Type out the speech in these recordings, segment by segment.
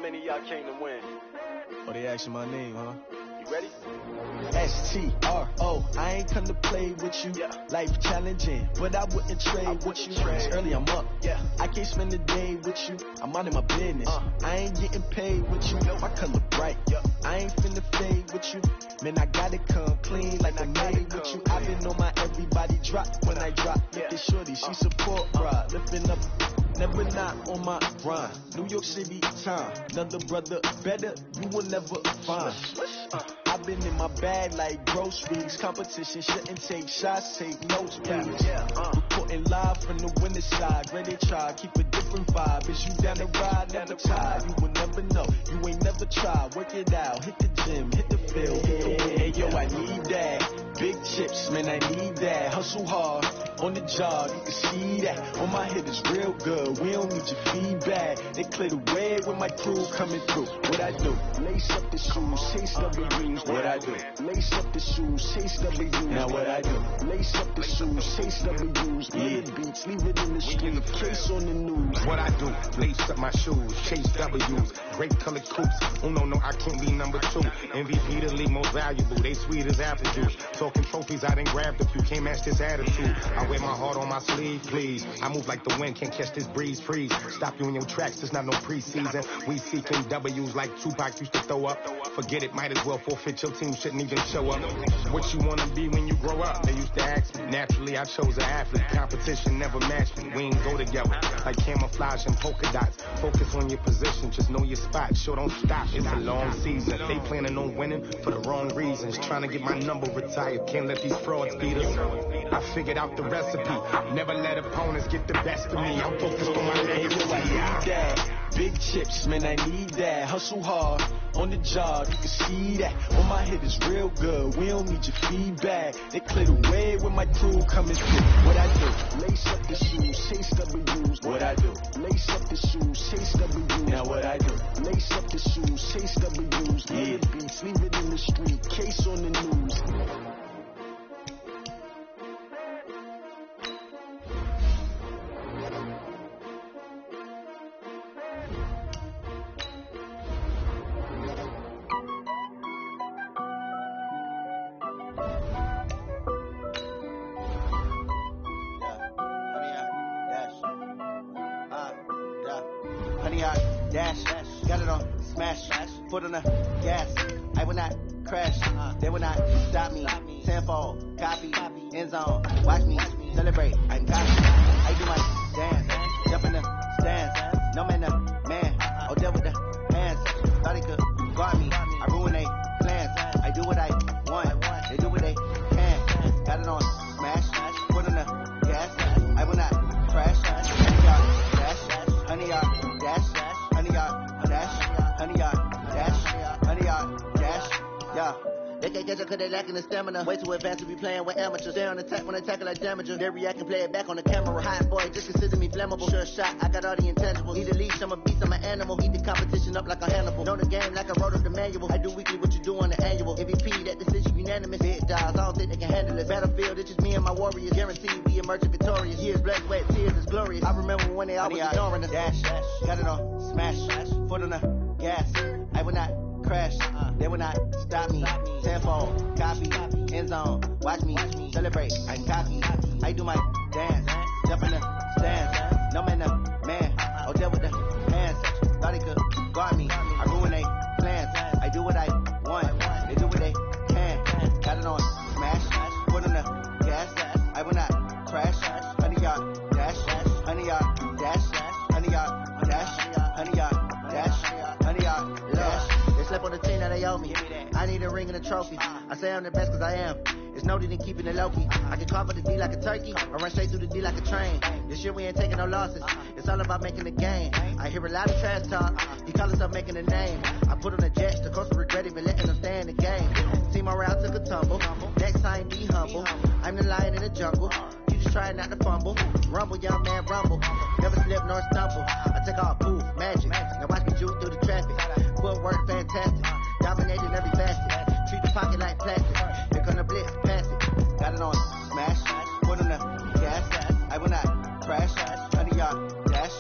many of y'all came to win? Oh, they asking my name, huh? You ready? S-T-R-O, I ain't come to play with you. Yeah. Life challenging, but I wouldn't trade with you. It's early, I'm up. Yeah. I can't spend the day with you. I'm minding my business. I ain't getting paid with you. My color bright. Yeah. I ain't finna fade with you. Man, I gotta come clean like I made with you. I've been on my everybody drop when I drop. Look at shorty, she support, bruh. Lifting up. Never not on my grind. New York City time. Another brother better, you will never find. I've been in my bag like groceries. Competition shouldn't take shots, take notes, please. Reporting live from the winning side. Ready to try, keep a different vibe. Is you down the ride, never tired. You will never know, you ain't never tried. Work it out, hit the gym, hit the field, hit the win. Hey yo, I need that. Big chips, man, I need that. Hustle hard, on the job, you can see that. On my head is real good, we don't need your feedback. They clear the way when my crew coming through. What I do? Lace up the shoes, chase W's. What I do? Lace up the shoes, chase W's. Now what I do? Lace up the shoes, chase W's. Little beats, leave it in the street, case on the news. What I do? Lace up my shoes, chase W's. Great colored coops. Oh no, I can't be number 2. MVP the league most valuable. They sweet as apple juice. Talking trophies, I done grabbed a few. Can't match this attitude. I wear my heart on my sleeve, please. I move like the wind, can't catch this breeze, freeze. Stop you in your tracks, there's not no preseason. We seeking W's like Tupac used to throw up. Forget it, might as well forfeit. Your team shouldn't even show up. What you wanna be when you grow up? They used to ask me. Naturally, I chose an athlete. Competition never matched me. We ain't go together like camouflage and polka dots. Focus on your position, just know your spot. Sure, don't stop. It's a long season. They planning on winning for the wrong reasons. Trying to get my number retired. Can't let these frauds beat us. I figured out the recipe. Never let opponents get the best of me. I'm focused on my legacy. Big chips, man, I need that. Hustle hard, on the job, you can see that. On my head is real good, we don't need your feedback. They clear the way when my crew coming through. What I do? Lace up the shoes, chase W's. What I do? Lace up the shoes, chase W's. Now what I do? Lace up the shoes, chase W's. Little beats, leave it in the street, case on the news. Dash, got it on, smash, foot on the gas, I will not crash, they will not stop me, tenfold, copy, end zone, watch me, celebrate, I'm copy, I do my dance, jump in the stands, no man the man, oh deal with the hands, thought he could guard me, I ruin they plans, I do what I want, they do what they can, got it on, smash, foot on the gas, I will not crash, honey yard, dash, honey yard, dash, honey yard, dash, honey yard, dash, yeah. They can't catch up cause they lacking the stamina. Way too advanced to be playing with amateurs. Stay on attack when I tackle like damager. They react and play it back on the camera. Hot boy, just consider me flammable. Sure shot, I got all the intangibles. Need a leash, I'm a beast, I'm an animal. Eat the competition up like a Hannibal. Know the game like I wrote up the manual. I do weekly what you do on the annual. MVP, that decision unanimous. Big dogs, I don't think they can handle it. Battlefield, it's just me and my warriors. Guaranteed we emerge victorious. Years, blood, sweat, tears, is glorious. I remember when they always ignoring us. Dash, got it on, smash, foot on the gas. I will not crash, they will not stop me. Tenfold, copy, end zone, watch me, celebrate, I'm cocky. I do my dance, jump in the stands, no man the man, oh deal with the hands, thought he could guard me, I ruin they plans, I do what I want, they do what they can, got it on, smash, foot on the gas, I will not crash, honey yard, dash, honey yard, dash, honey yard, dash, honey yard, dash, honey yard, dash. Slept on the team that they owe me. I need a ring and a trophy. I say I'm the best cause I am. It's no need in keeping it low-key. I can carve up the D like a turkey or run straight through the D like a train. This year we ain't taking no losses. It's all about making the game. I hear a lot of trash talk. He call himself making a name. I put on the jets. The coach will regret even letting them stay in the game. See my route took a tumble. Next time be humble. I'm the lion in the jungle. You just try not to fumble. Rumble, young man, rumble. Never slip nor stumble. I take all poof, magic. Now watch me juke through the traffic. Footwork fantastic. Dominating every facet. Treat the pocket like plastic. Here come the blitz, pass it. Got it on, smash. Foot on the gas. I will not crash. Honey yard, dash.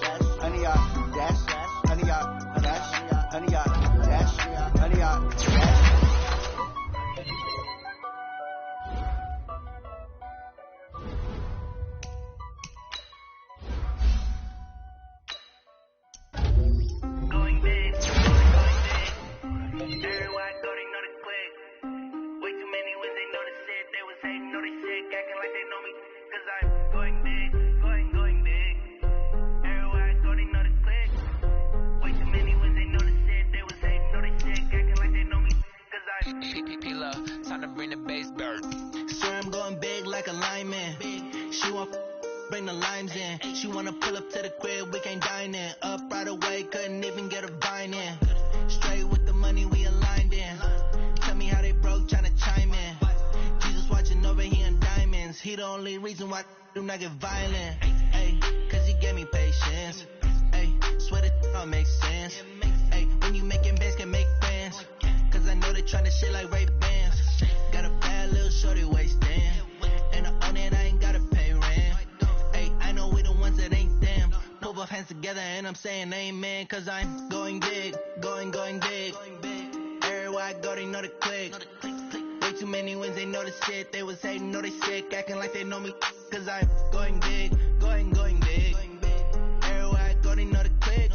Honey yard, dash. Honey yard, dash. Honey She want bring the limes in. She wanna pull up to the crib, we can't dine in. Up right away, couldn't even get a vine in. Straight with the money we aligned in. Tell me how they broke, tryna chime in. Jesus watching over here in diamonds. He the only reason why I do not get violent. Ay, cause he gave me patience. Ay, swear that all makes sense. Ay, when you making bands, can make friends. Cause I know they tryna shit like Ray Bans. Got a bad little shorty wasting. And I own it, I ain't gotta pay rent. Ay, I know we the ones that ain't them. Put both hands together and I'm saying amen. Cause I'm going big, going big. Everywhere I go, they know the click. Way too many wins, they know the shit. They was hating, know they sick, acting like they know me. Cause I'm going big, going big. Everywhere I go, they know the click.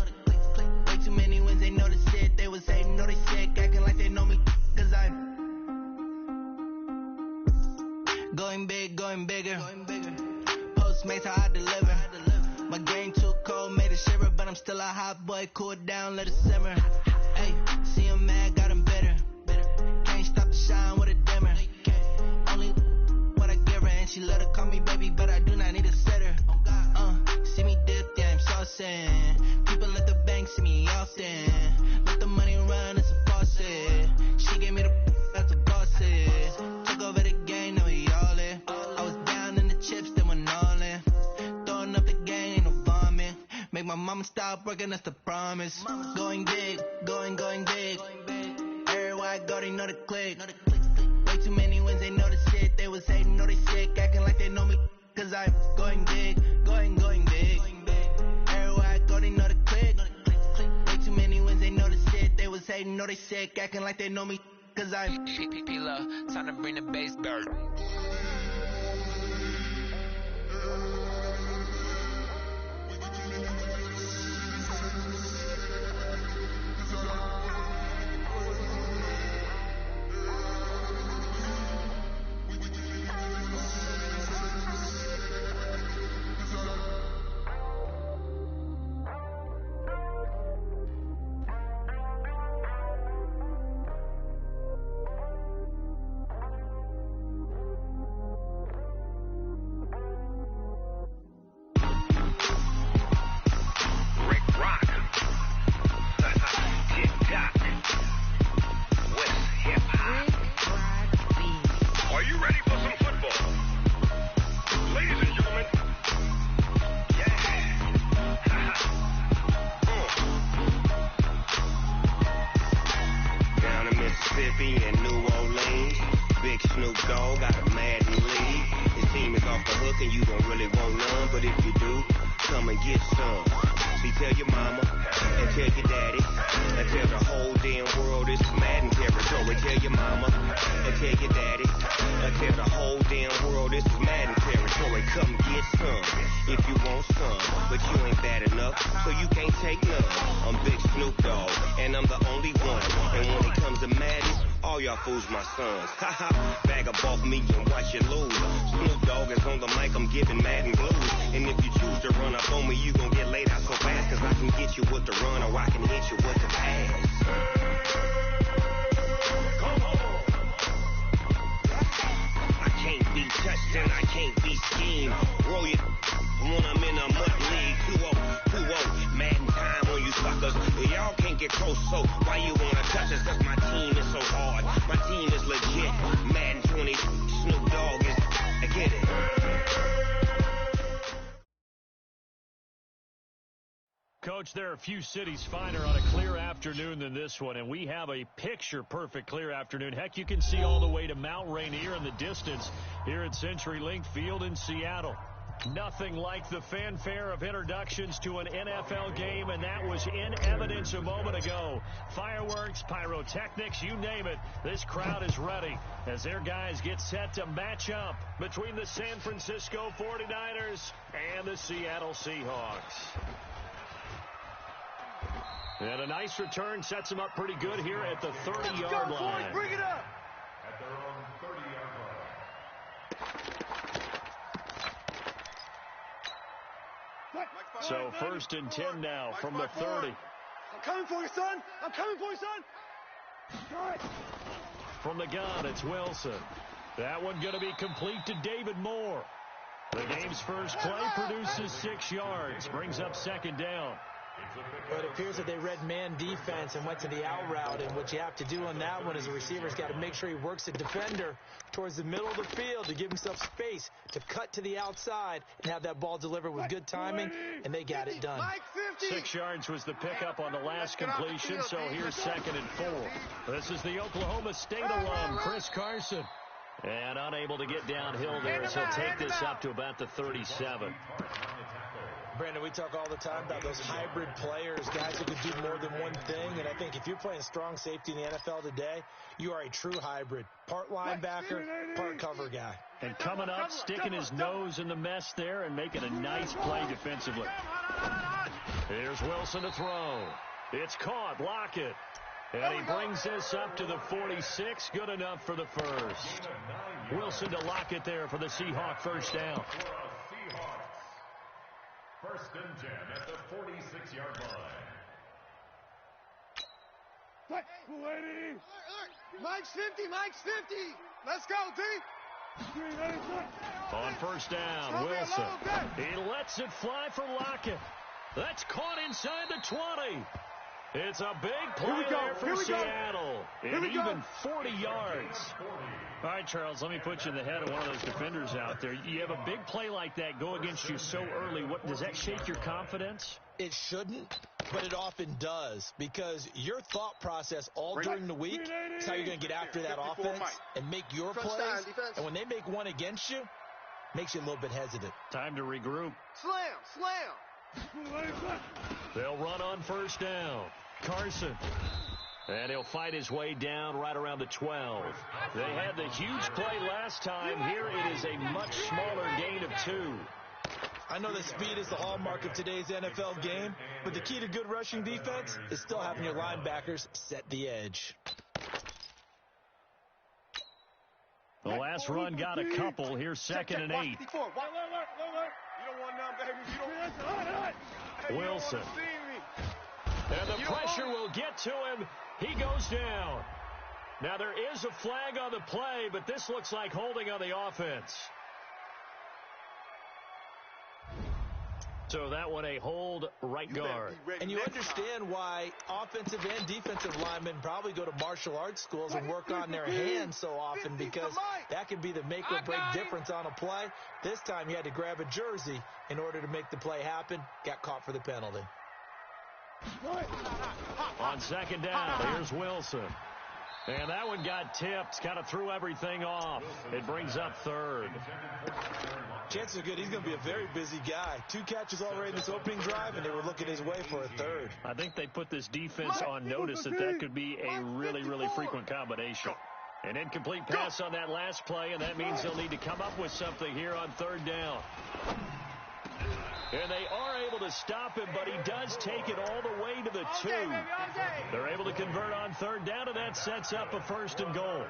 Way too many wins, they know the shit. They was hating, know they sick, acting like they know me. Cause I'm going big, going bigger. Postmates how I deliver. My game too cold, made it shiver. But I'm still a hot boy, cool it down, let it simmer. Hey, see him mad, got him bitter. Can't stop the shine with a dimmer. Only what I give her, and she let her call me baby, but I do not need a sitter. See me dip, yeah, I'm saucing. People at the bank see me often. Let the money run, it's a faucet. She gave me the that's a bosses. Took over the game, now we all in. I was down in the chips, then went all in. Throwing up the game, ain't no vomit. Make my mama stop working, that's the promise. Going big, going big. Everywhere I go, they know the click. Way too many wins, they know the shit. They was hating, know they sick, acting like they know me. Cause I'm going big, going big. Everywhere I go, they know the click. Way too many wins, they know the shit. They was hating, know they sick, acting like they know me. Cause I'm P-P-P-Love, time to bring the bass dirt. Coach, there are a few cities finer on a clear afternoon than this one, and we have a picture-perfect clear afternoon. Heck, you can see all the way to Mount Rainier in the distance here at CenturyLink Field in Seattle. Nothing like the fanfare of introductions to an NFL game, and that was in evidence a moment ago. Fireworks, pyrotechnics, you name it. This crowd is ready as their guys get set to match up between the San Francisco 49ers and the Seattle Seahawks. And a nice return sets them up pretty good here at the 30-yard line. Bring it up. At their own 30-yard line. So 1st and 10 now from the 30. I'm coming for you, son. I'm coming for you, son. From the gun, it's Wilson. That one going to be complete to David Moore. The game drive's first play produces 6 yards, brings up second down. Well, it appears that they read man defense and went to the out route, and what you have to do on that one is a receiver's got to make sure he works the defender towards the middle of the field to give himself space to cut to the outside and have that ball delivered with good timing, and they got it done. 6 yards was the pickup on the last completion, so here's 2nd and 4. This is the Oklahoma State alum, Chris Carson. And unable to get downhill there, so he'll take this up to about the 37. Brandon, we talk all the time about those hybrid players, guys who could do more than one thing. And I think if you're playing strong safety in the NFL today, you are a true hybrid. Part linebacker, part cover guy. And coming up, sticking his nose in the mess there and making a nice play defensively. Here's Wilson to throw. It's caught. Lockett. And he brings this up to the 46. Good enough for the first. Wilson to Lockett there for the Seahawk first down. First and 10 at the 46-yard line. Mike's 50, Mike's 50. Let's go, D. On first down, Wilson. He lets it fly for Lockett. That's caught inside the 20. It's a big play there for Seattle. And even 40 yards. All right, Charles, let me put you in the head of one of those defenders out there. You have a big play like that go against you so early. What does that shake your confidence? It shouldn't, but it often does, because your thought process all during the week is how you're going to get after that offense and make your plays. And when they make one against you, makes you a little bit hesitant. Time to regroup. Slam. They'll run on first down. Carson. And he'll fight his way down right around the 12. They had the huge play last time. Here it is a much smaller gain of 2. I know that speed is the hallmark of today's NFL game, but the key to good rushing defense is still having your linebackers set the edge. The last run got a couple. Here's 2nd and 8. You don't want none, baby. You don't Wilson. And the pressure will get to him. He goes down. Now there is a flag on the play, but this looks like holding on the offense. So that one a hold right guard. And you understand why offensive and defensive linemen probably go to martial arts schools and work on their hands so often, because that can be the make or break difference on a play. This time you had to grab a jersey in order to make the play happen. Got caught for the penalty. On second down, here's Wilson. And that one got tipped, kind of threw everything off. It brings up 3rd. Chances are good he's going to be a very busy guy. 2 catches already in this opening drive, and they were looking his way for a 3rd. I think they put this defense on notice that could be a really, really frequent combination. An incomplete pass on that last play, and that means they'll need to come up with something here on 3rd down. And they are able to stop him, but he does take it all the way to the 2. They're able to convert on 3rd down, and that sets up a 1st and goal.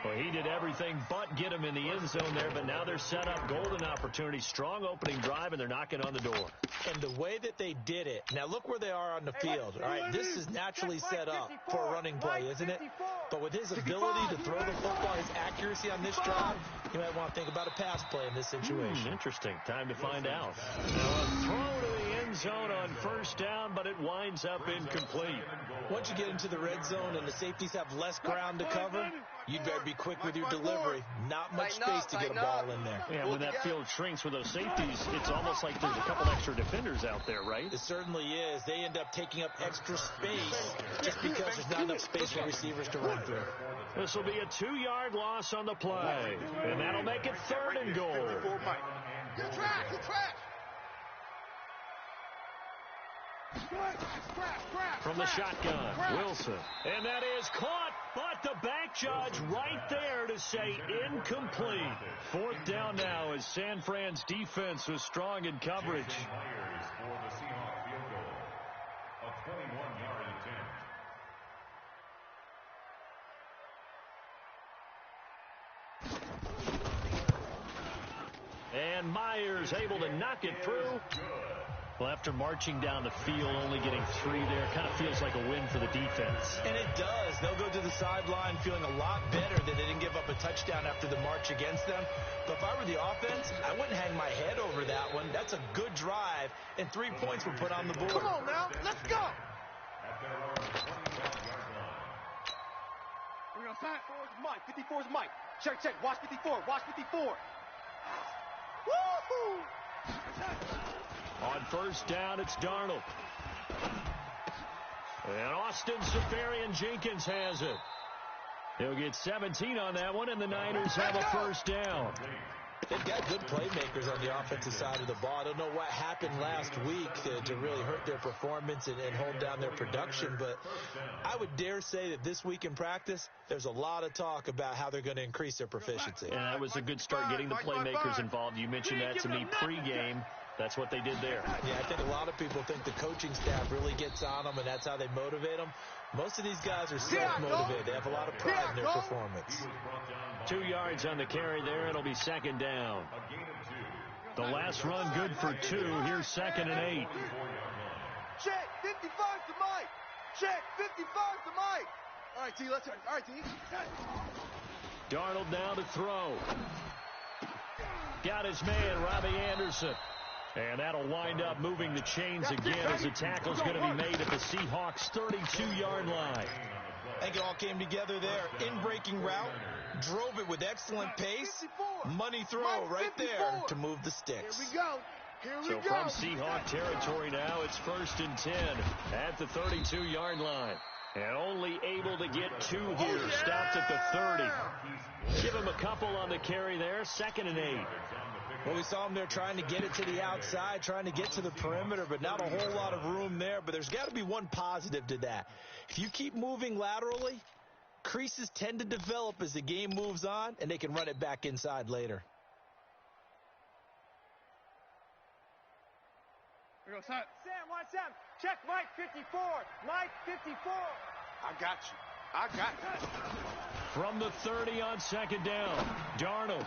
Well, he did everything but get him in the end zone there, but now they're set up golden opportunity. Strong opening drive, and they're knocking on the door. And the way that they did it, now look where they are on the field. All right, this is naturally set up for a running play, isn't it? But with his ability to throw the football, his accuracy on this drive, you might want to think about a pass play in this situation. Interesting. Time to find out. Now a throw to the end zone on 1st down, but it winds up incomplete. Once you get into the red zone and the safeties have less ground to cover, you'd better be quick with your delivery. Not much space to get a ball in there. Yeah, when that field shrinks with those safeties, it's almost like there's a couple extra defenders out there, right? It certainly is. They end up taking up extra space just because there's not enough space for receivers to run through. This will be a 2-yard loss on the play, and that'll make it 3rd and goal. Good track. From the shotgun, Wilson. And that is caught, but the back judge right there to say incomplete. 4th down now as San Fran's defense was strong in coverage. Myers for the Seahawks field goal. A 21-yard attempt. And Myers able to knock it through. Well, after marching down the field, only getting 3 there, kind of feels like a win for the defense. And it does. They'll go to the sideline feeling a lot better that they didn't give up a touchdown after the march against them. But if I were the offense, I wouldn't hang my head over That's a good drive, and 3 points were put on the board. Come on now, let's go. We're going to sign. 54's Mike. 54's Mike. Check. Watch 54. Watch 54. Woo-hoo! On first down, it's Darnold. And Austin Seferian-Jenkins has it. He'll get 17 on that one, and the Niners have a first down. They've got good playmakers on the offensive side of the ball. I don't know what happened last week to really hurt their performance and hold down their production, but I would dare say that this week in practice, there's a lot of talk about how they're going to increase their proficiency. And that was a good start getting the playmakers involved. You mentioned that to me pregame. That's what they did there. Yeah, I think a lot of people think the coaching staff really gets on them, and that's how they motivate them. Most of these guys are self-motivated. They have a lot of pride in their performance. 2 yards on the carry there. It'll be second down. The last run good for 2. Here's 2nd and 8. Check. 55's the Mike. Check. 55's the Mike. All right, T. Let's go. All right, T. Darnold now to throw. Got his man, Robbie Anderson. And that'll wind up moving the chains again as the tackle's going to be made at the Seahawks' 32-yard line. I think it all came together there. In-breaking route, drove it with excellent pace. Money throw right there to move the sticks. Here we go. So from Seahawk territory now, it's 1st and 10 at the 32-yard line. And only able to get 2 here. Stopped at the 30. Give him a couple on the carry there. 2nd and 8. Well, we saw him there trying to get it to the outside, trying to get to the perimeter, but not a whole lot of room there. But there's got to be one positive to that. If you keep moving laterally, creases tend to develop as the game moves on, and they can run it back inside later. Here we go, Sam. Watch Sam. Check Mike 54. Mike 54. I got you. From the 30 on 2nd down, Darnold.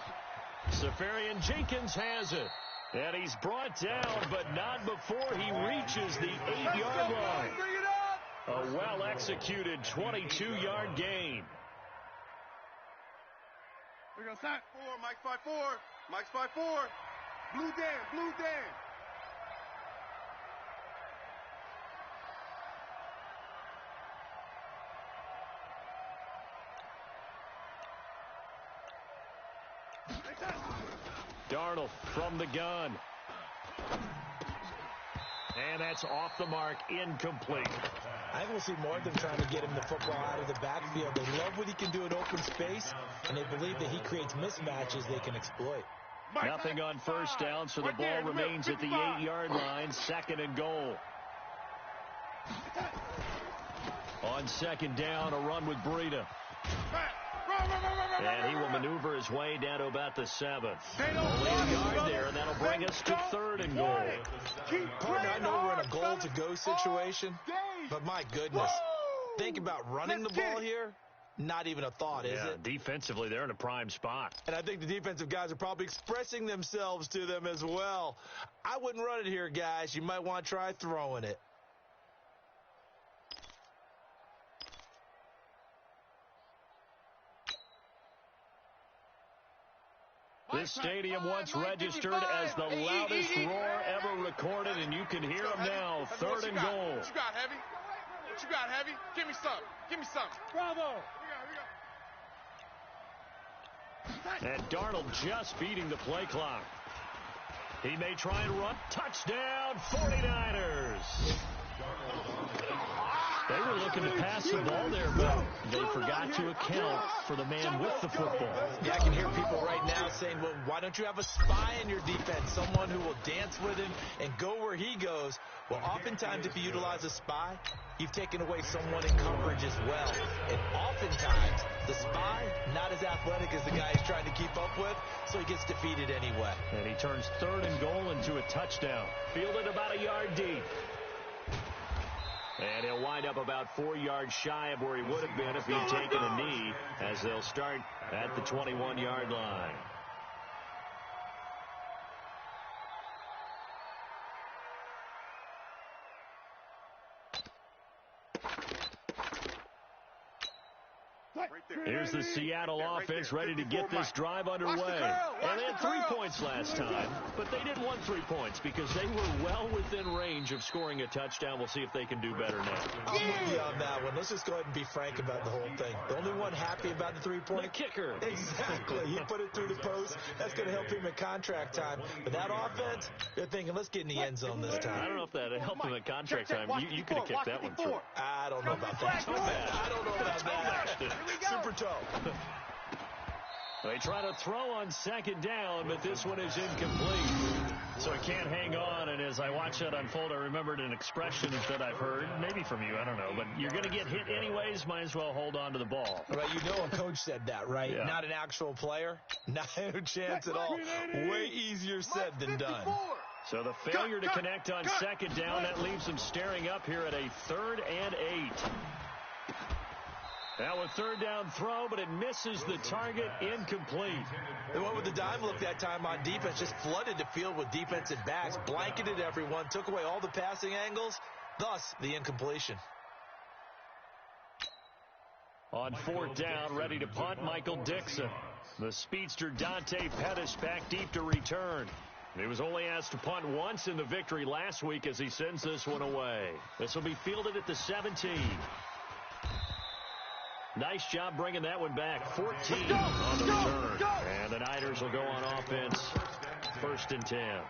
Seferian-Jenkins has it. And he's brought down, but not before he reaches the 8-yard line. Bring it up. A well-executed 22-yard gain. We're going to sign. 4, Mike 5-4. Mike's 5-4. Blue Dan. Darnold from the gun. And that's off the mark, incomplete. I think we'll see more of them trying to get him the football out of the backfield. They love what he can do in open space, and they believe that he creates mismatches they can exploit. Nothing on first down, so the ball remains at the 8-yard line, 2nd and goal. On 2nd down, a run with Breida. And he will maneuver his way down to about the 7. Only a yard there, and that'll bring us to 3rd and goal. Partner, I know we're in a goal-to-go situation, but my goodness, think about running the ball here. Not even a thought, is it? Defensively, they're in a prime spot. And I think the defensive guys are probably expressing themselves to them as well. I wouldn't run it here, guys. You might want to try throwing it. This stadium once registered as the loudest roar ever recorded, and you can hear them now. 3rd and goal. What you got, Heavy? What you got, Heavy? Give me something. Bravo. And Darnold just beating the play clock. He may try and run. Touchdown, 49ers. They were looking to pass the ball there, but they forgot to account for the man with the football. Yeah, I can hear people right now saying, well, why don't you have a spy in your defense, someone who will dance with him and go where he goes? Well, oftentimes if you utilize a spy, you've taken away someone in coverage as well. And oftentimes, the spy, not as athletic as the guy he's trying to keep up with, so he gets defeated anyway. And he turns 3rd and goal into a touchdown. Fielded about a yard deep. And he'll wind up about 4 yards shy of where he would have been if he'd taken a knee, as they'll start at the 21-yard line. Here's the Seattle offense ready to get this drive underway. And they had 3 points last time, but they didn't want on 3 points because they were well within range of scoring a touchdown. We'll see if they can do better now. I'm with you on that one. Let's just go ahead and be frank about the whole thing. The only one happy about the 3-point. The kicker. Exactly. He put it through the post. That's going to help him at contract time. But that offense, they're thinking, let's get in the end zone this time. I don't know if that helped him at contract time. You could have kicked that one through. I don't know about that. I don't know about that. Super toe. They try to throw on 2nd down, but this one is incomplete. So it can't hang on, and as I watch that unfold, I remembered an expression that I've heard, maybe from you, I don't know, but you're going to get hit anyways, might as well hold on to the ball. Right, you know a coach said that, right? Yeah. Not an actual player. Not a chance at all. Way easier said than done. So the failure to connect on 2nd down, that leaves them staring up here at a 3rd and 8. Now a 3rd down throw, but it misses the target, incomplete. They went with the dime look that time on defense, just flooded the field with defensive backs, blanketed everyone, took away all the passing angles, thus the incompletion. On 4th down, ready to punt, Michael Dixon. The speedster Dante Pettis back deep to return. He was only asked to punt once in the victory last week as he sends this one away. This will be fielded at the 17. Nice job bringing that one back. 14 on the return. And the Niners will go on offense. 1st and 10.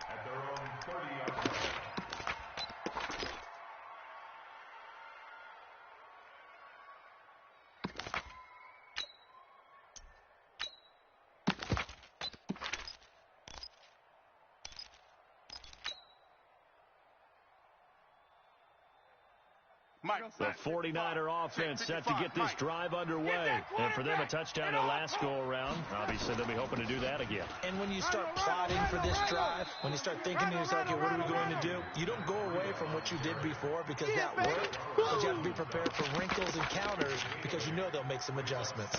The 49er offense set to get this drive underway. And for them, a touchdown at last go-around. Obviously, they'll be hoping to do that again. And when you start plotting for this drive, when you start thinking to yourself, okay, what are we going to do? You don't go away from what you did before because that worked. But you have to be prepared for wrinkles and counters because you know they'll make some adjustments.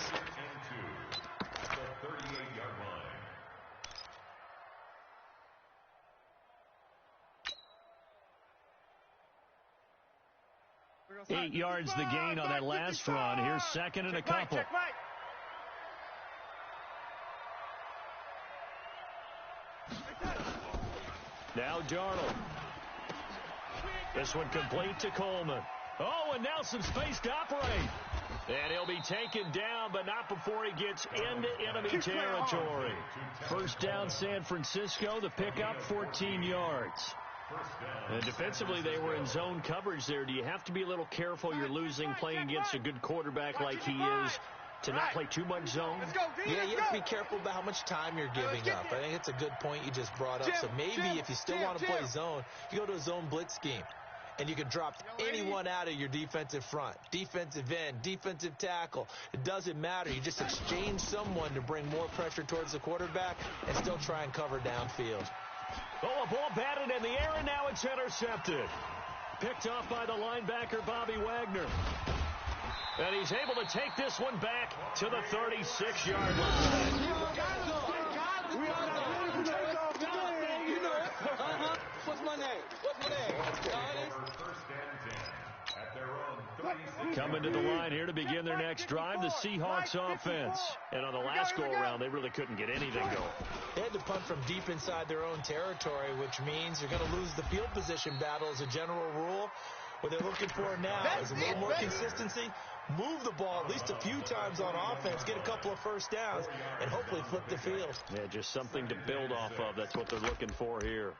Eight yards the gain on that last run. Here's 2nd and a couple. Now Darnold. This one complete to Coleman. Oh, and now some space to operate. And he'll be taken down, but not before he gets into enemy territory. 1st down, San Francisco. The pickup, 14 yards. And defensively, they were in zone coverage there. Do you have to be a little careful? You're losing playing against a good quarterback like he is to not play too much zone? Yeah, you have to be careful about how much time you're giving up. I think it's a good point you just brought up. So maybe if you still want to play zone, you go to a zone blitz scheme. And you can drop anyone out of your defensive front. Defensive end, defensive tackle. It doesn't matter. You just exchange someone to bring more pressure towards the quarterback and still try and cover downfield. Oh, a ball batted in the air, and now it's intercepted. Picked off by the linebacker, Bobby Wagner. And he's able to take this one back to the 36-yard line. What's my name? Coming to the line here to begin their next drive, the Seahawks offense. And on the last go-around, they really couldn't get anything going. They had to punt from deep inside their own territory, which means you're going to lose the field position battle as a general rule. What they're looking for now is a little more consistency, move the ball at least a few times on offense, get a couple of 1st downs, and hopefully flip the field. Yeah, just something to build off of. That's what they're looking for here.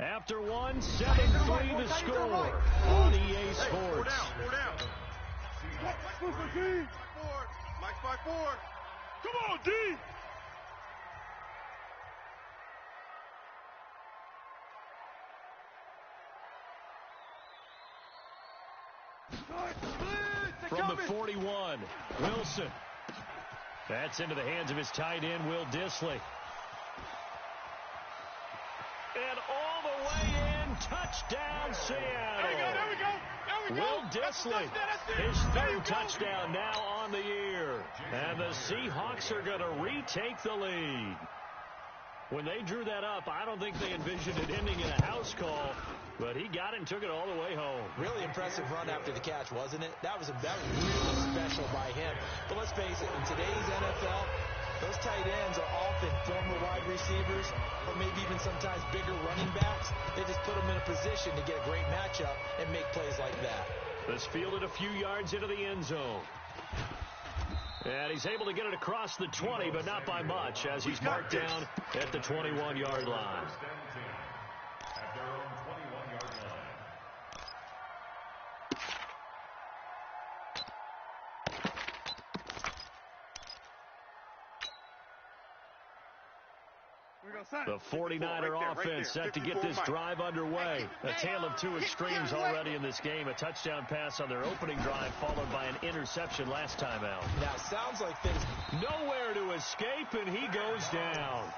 After 7-3 the score on EA Sports. Mike 5-4. Come on, D. From the 41, Wilson. That's into the hands of his tight end, Will Dissly. And all the way in, touchdown, Seattle. There we go. Will Dissly, his 3rd touchdown now on the year. And the Seahawks are going to retake the lead. When they drew that up, I don't think they envisioned it ending in a house call, but he got it and took it all the way home. Really impressive run after the catch, wasn't it? That was really special by him. But face it, in today's NFL, those tight ends are often former wide receivers or maybe even sometimes bigger running backs. They just put them in a position to get a great matchup and make plays like that. This fielded a few yards into the end zone. And he's able to get it across the 20, but not by much, as he's marked down at the 21-yard line. At their own 21-yard line. The 49er offense set to get this drive underway. A tale of two extremes already in this game. A touchdown pass on their opening drive, followed by an interception last time out. Now, it sounds like things nowhere to escape, and he goes down.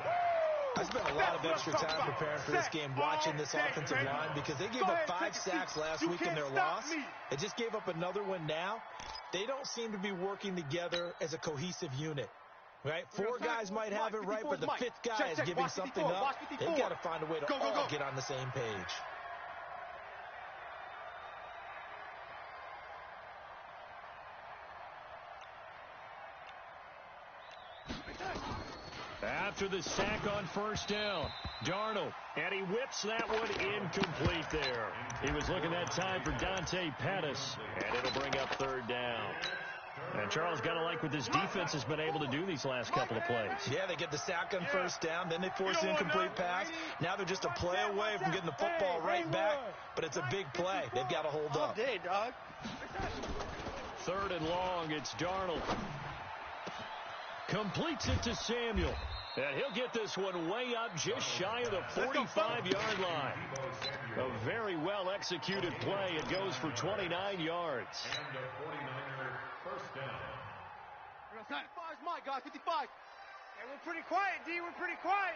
I spent a lot of extra time preparing for this game, watching this offensive line, because they gave up 5 sacks last week in their loss. They just gave up another one now. They don't seem to be working together as a cohesive unit. Right? 4 guys might have it right, but the 5th guy is giving something up. They've got to find a way to all get on the same page. After the sack on first down, Darnold, and he whips that one incomplete there. He was looking that time for Dante Pettis, and it'll bring up third down. And Charles, got to like what this defense has been able to do these last couple of plays. Yeah, they get the sack on first down, then they force the incomplete pass. Now they're just a play away from getting the football right back, but it's a big play. They've got to hold up. All day, dog. Third and long, it's Darnold. Completes it to Samuel. And he'll get this one way up just shy of the 45-yard line. A very well-executed play. It goes for 29 yards. And a 49er first down. 55's my guy, 55. And we're pretty quiet, D. We're pretty quiet.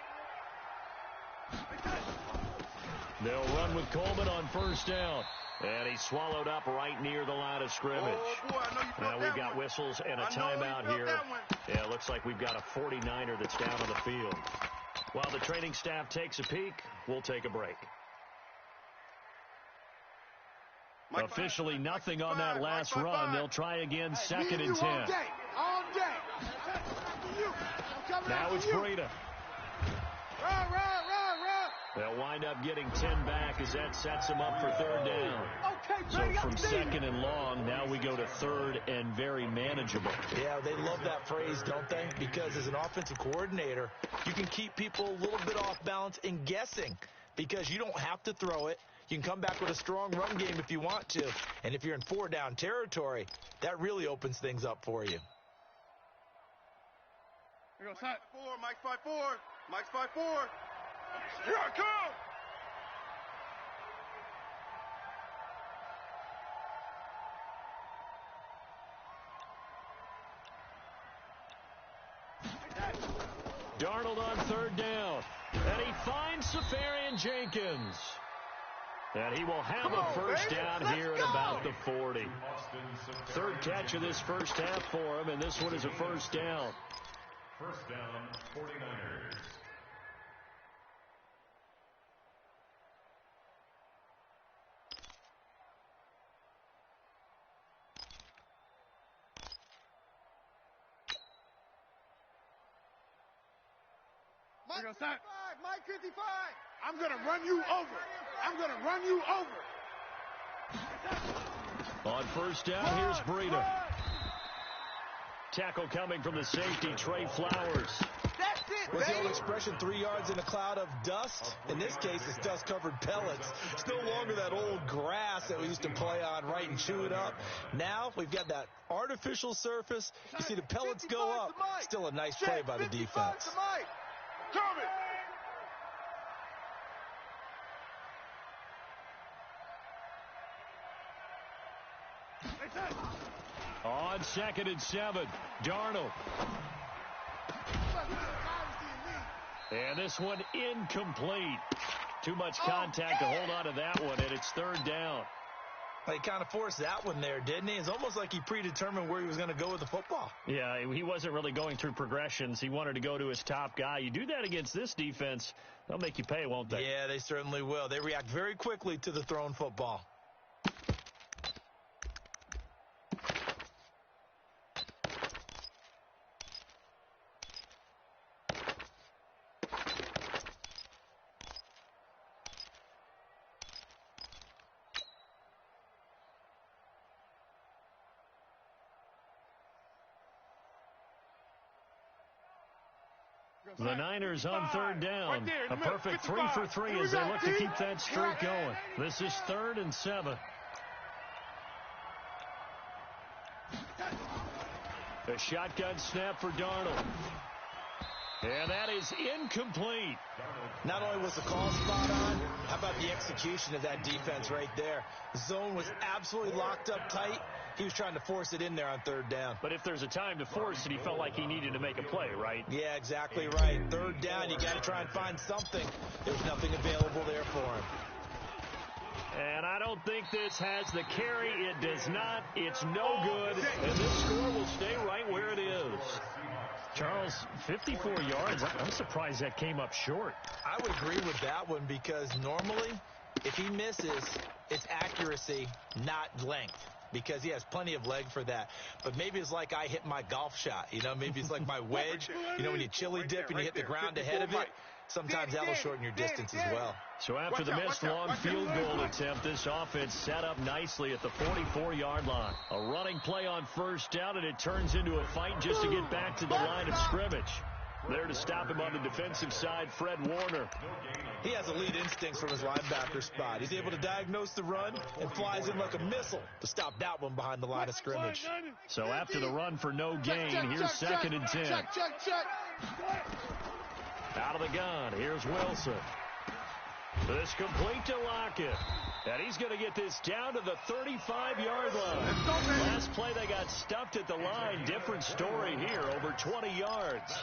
They'll run with Coleman on first down. And he's swallowed up right near the line of scrimmage. Oh, boy, I know you felt Now we've got one. whistles and a timeout here. Yeah, it looks like we've got a 49er that's down on the field. While the training staff takes a peek, we'll take a break. Officially nothing on that last run. They'll try again, second and 10. All day. Now it's Breida. Run. They'll wind up getting 10 back as that sets them up for third down. Okay, So from second and long, now we go to third and very manageable. Yeah, they love that phrase, don't they? Because as an offensive coordinator, you can keep people a little bit off balance and guessing because you don't have to throw it. You can come back with a strong run game if you want to. And if you're in 4-down territory, that really opens things up for you. Here goes, Mike 5-4. Mike's 5-4. Here I come. Darnold on third down. And he finds Safarian Jenkins. And he will have a first down here at about the 40. Third catch of this first half for him, and this one is a first down. First down, 49ers. Mike 55. I'm going to run you over. On first down, here's Breida. Tackle coming from the safety, Trey Flowers. That's it, What's the old expression, 3 yards in a cloud of dust? In this case, it's dust-covered pellets. It's no longer that old grass that we used to play on, right, and chew it up. Now we've got that artificial surface. You see the pellets go up. Still a nice play by the defense. Coming. On second and 7, Darnold. And this one incomplete. Too much contact to hold on to that one, and it's third down. He kind of forced that one there, didn't he? It's almost like he predetermined where he was going to go with the football. Yeah, he wasn't really going through progressions. He wanted to go to his top guy. You do that against this defense, they'll make you pay, won't they? Yeah, they certainly will. They react very quickly to the thrown football. The Niners on third down. A perfect 3 for 3 as they look to keep that streak going. This is 3rd and 7. A shotgun snap for Darnold. And that is incomplete. Not only was the call spot on, how about the execution of that defense right there? The zone was absolutely locked up tight. He was trying to force it in there on 3rd down. But if there's a time to force it, he felt like he needed to make a play, right? Yeah, exactly right. 3rd down, you got to try and find something. There's nothing available there for him. And I don't think this has the carry. It does not. It's no good. And this score will stay right where it is. Charles, 54 yards. I'm surprised that came up short. I would agree with that one because normally, if he misses, it's accuracy, not length. Because he has plenty of leg for that. But maybe it's like I hit my golf shot. You know, maybe it's like my wedge. You know, when you chili dip and you hit the ground ahead of it, sometimes that'll shorten your distance as well. So after the missed long field goal attempt, this offense set up nicely at the 44-yard line. A running play on 1st down, and it turns into a fight just to get back to the line of scrimmage. There to stop him on the defensive side, Fred Warner. He has elite instincts from his linebacker spot. He's able to diagnose the run and flies in like a missile to stop that one behind the line of scrimmage. So after the run for no gain, here's 2nd and 10. Out of the gun, here's Wilson. This complete to Lockett. And he's going to get this down to the 35-yard line. Last play, they got stuffed at the line. Different story here, over 20 yards.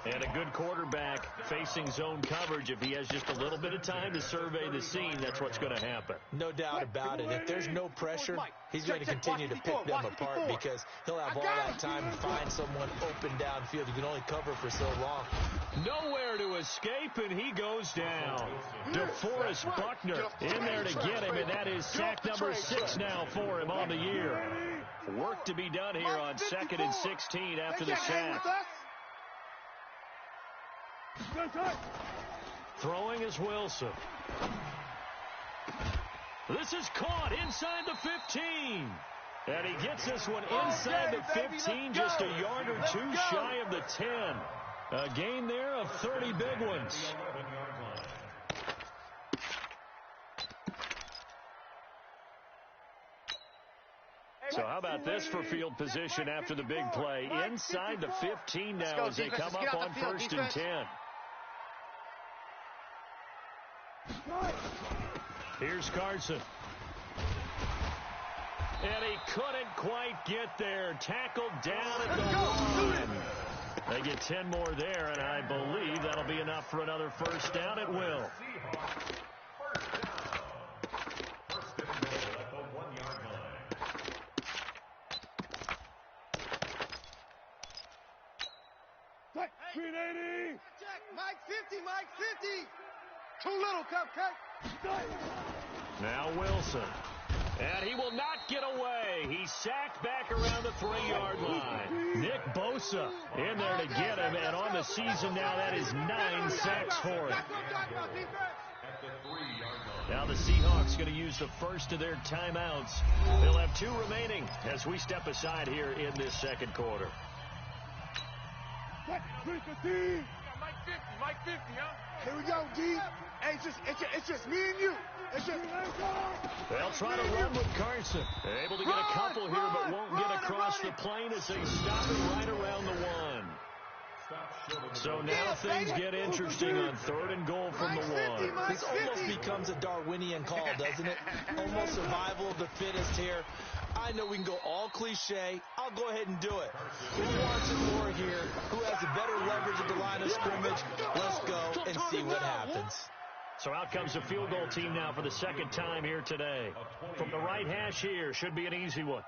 And a good quarterback facing zone coverage. If he has just a little bit of time to survey the scene, that's what's going to happen. No doubt about it. If there's no pressure, he's going to continue to pick them apart because he'll have all that time to find someone open downfield. You can only cover for so long. Nowhere to escape, and he goes down. DeForest Buckner in there to get him, and that is sack number 6 now for him on the year. Work to be done here on 2nd and 16 after the sack. Throwing is Wilson. This is caught inside the 15. And he gets this one inside the 15, just a yard or two shy of the 10. A gain there of 30 big ones. So how about this for field position after the big play? Inside the 15 now as they come up on 1st and 10. Here's Carson. And he couldn't quite get there. Tackled down at the 1. They get 10 more there, and I believe that'll be enough for another 1st down at will. Mike 50, Mike 50. Too little, Cupcake. Now Wilson. And he will not get away. He's sacked back around the 3-yard line. Nick Bosa in there to get him. And on the season now, that is 9 sacks for him. Now the Seahawks going to use the first of their timeouts. They'll have 2 remaining as we step aside here in this 2nd quarter. Mike 50, Mike 50, huh? Here we go, D. Hey, it's just me and you. It's just they'll try to run with Carson. They're able to get a couple here, but won't get across the plane as they stop it right around the 1. So now things get interesting on 3rd and goal from the 1. This almost becomes a Darwinian call, doesn't it? Almost survival of the fittest here. I know we can go all cliche. I'll go ahead and do it. Who wants it more here? Who has the better leverage at the line of scrimmage? Let's go and see what happens. So out comes the field goal team now for the 2nd time here today. From the right hash here, should be an easy one.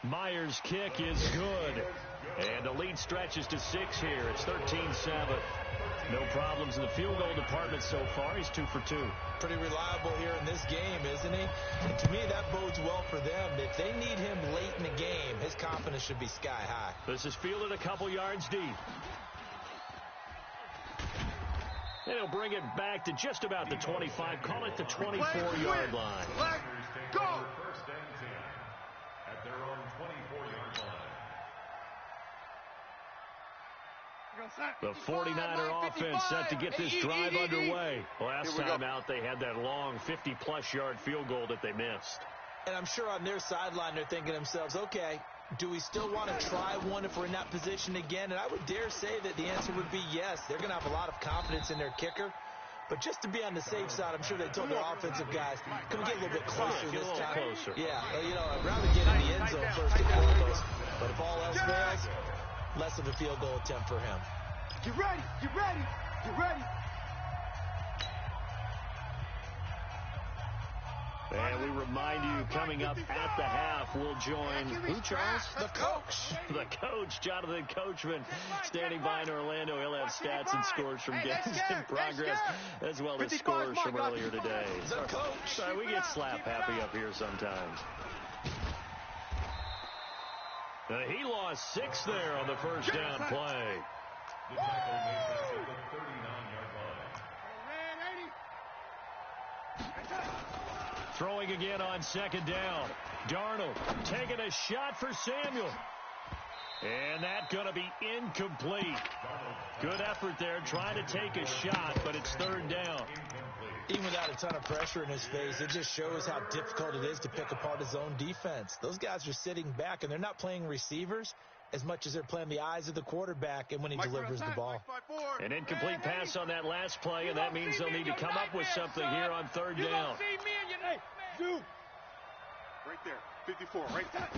Myers' kick is good. And the lead stretches to 6 here. It's 13-7. No problems in the field goal department so far. He's 2 for 2. Pretty reliable here in this game, isn't he? And to me, that bodes well for them. If they need him late in the game, his confidence should be sky high. This is fielded a couple yards deep. And he'll bring it back to just about the 25. Call it the 24-yard line. Go! First and 10 at their own 24-yard line. The 49er offense set to get this drive underway. Last time out, they had that long 50-plus yard field goal that they missed. And I'm sure on their sideline they're thinking to themselves, okay, do we still want to try one if we're in that position again? And I would dare say that the answer would be yes. They're going to have a lot of confidence in their kicker. But just to be on the safe side, I'm sure they told their offensive guys, can we get a little bit closer this time? Closer. Yeah, you know, I'd rather get in the end zone first and foremost. But if all else fails, less of a field goal attempt for him. Get ready, get ready, get ready. And we remind you, coming up at the half, we'll join, who, Charles? The coach. The coach, Jonathan Coachman, standing by in Orlando. He'll have stats and scores from games in progress, as well as scores from earlier today. The coach. Sorry, we get slap happy up here sometimes. He lost 6 there on the first down play. The tackle made at the 39-yard line. Throwing again on second down. Darnold taking a shot for Samuel. And that's going to be incomplete. Good effort there trying to take a shot, but it's third down. Even without a ton of pressure in his face, it just shows how difficult it is to pick apart his own defense. Those guys are sitting back, and they're not playing receivers as much as they're playing the eyes of the quarterback and when he delivers the ball. An incomplete pass on that last play, and that means they'll need to come up with something here on third down. Right there, 54, right there,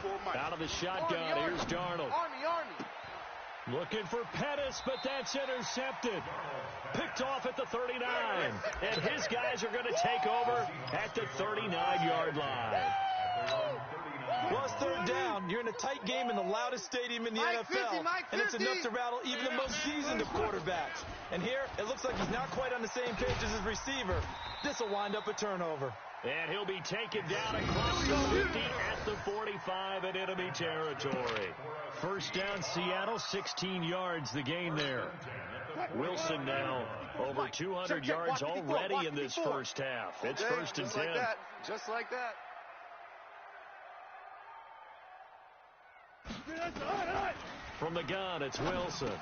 54, Mike. Out of the shotgun, here's Darnold. Army. Looking for Pettis, but that's intercepted. Picked off at the 39. And his guys are going to take over at the 39-yard line. Well, it's third down. You're in a tight game in the loudest stadium in the NFL, and it's enough to rattle even the most seasoned of quarterbacks. And here, it looks like he's not quite on the same page as his receiver. This will wind up a turnover. And he'll be taken down across the 50 at the 45 in enemy territory. First down, Seattle, 16 yards the gain there. Wilson now over 200 yards already in this first half. It's first and 10. Just like that. From the gun, it's Wilson.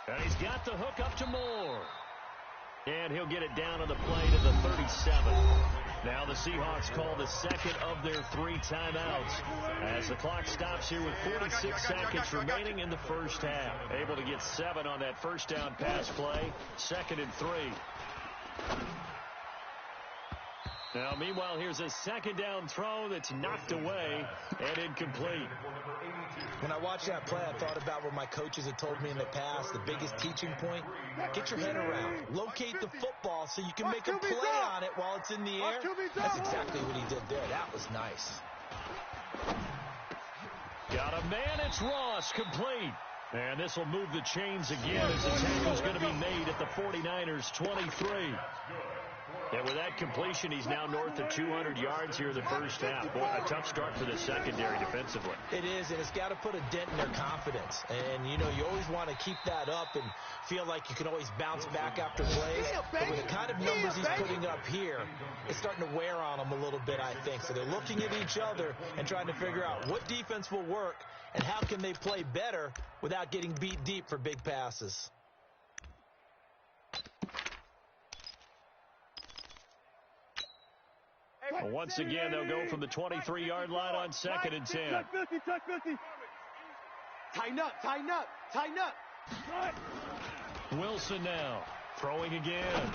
And he's got the hook up to Moore. And he'll get it down on the play to the 37. Now the Seahawks call the second of their 3 timeouts as the clock stops here with 46 seconds remaining in the first half. Able to get 7 on that first down pass play. Second and 3. Now, meanwhile, here's a second down throw that's knocked away and incomplete. When I watched that play, I thought about what my coaches had told me in the past. The biggest teaching point, get your head around. Locate the football so you can make a play on it while it's in the air. That's exactly what he did there. That was nice. Got a man, it's Ross, complete. And this will move the chains again as the tackle's going to be made at the 49ers' 23. And with that completion, he's now north of 200 yards here in the first half. Boy, a tough start for the secondary defensively. It is, and it's got to put a dent in their confidence. And, you know, you always want to keep that up and feel like you can always bounce back after plays. But with the kind of numbers he's putting up here, it's starting to wear on them a little bit, I think. So they're looking at each other and trying to figure out what defense will work and how can they play better without getting beat deep for big passes. Well, once again, they'll go from the 23-yard line on second and 10. Tighten up, tighten up, tighten up. Wilson now throwing again.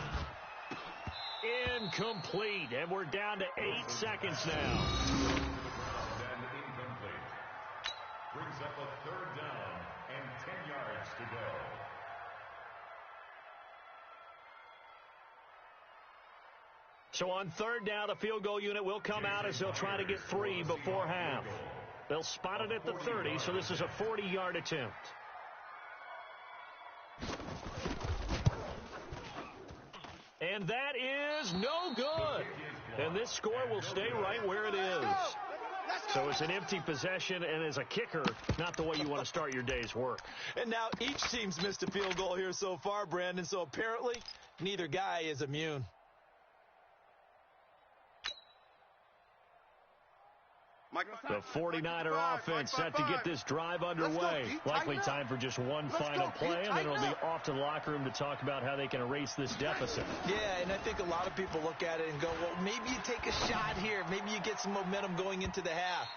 Incomplete, and we're down to 8 seconds now. Then incomplete. Brings up a third down and 10 yards to go. So on third down, the field goal unit will come out as they'll try to get 3 before half. They'll spot it at the 30, so this is a 40-yard attempt. And that is no good. And this score will stay right where it is. So it's an empty possession, and as a kicker, not the way you want to start your day's work. And now each team's missed a field goal here so far, Brandon, so apparently neither guy is immune. The 49er offense set to get this drive underway. Likely time for just one final play, and then it'll be off to the locker room to talk about how they can erase this deficit. Yeah, and I think a lot of people look at it and go, well, maybe you take a shot here. Maybe you get some momentum going into the half.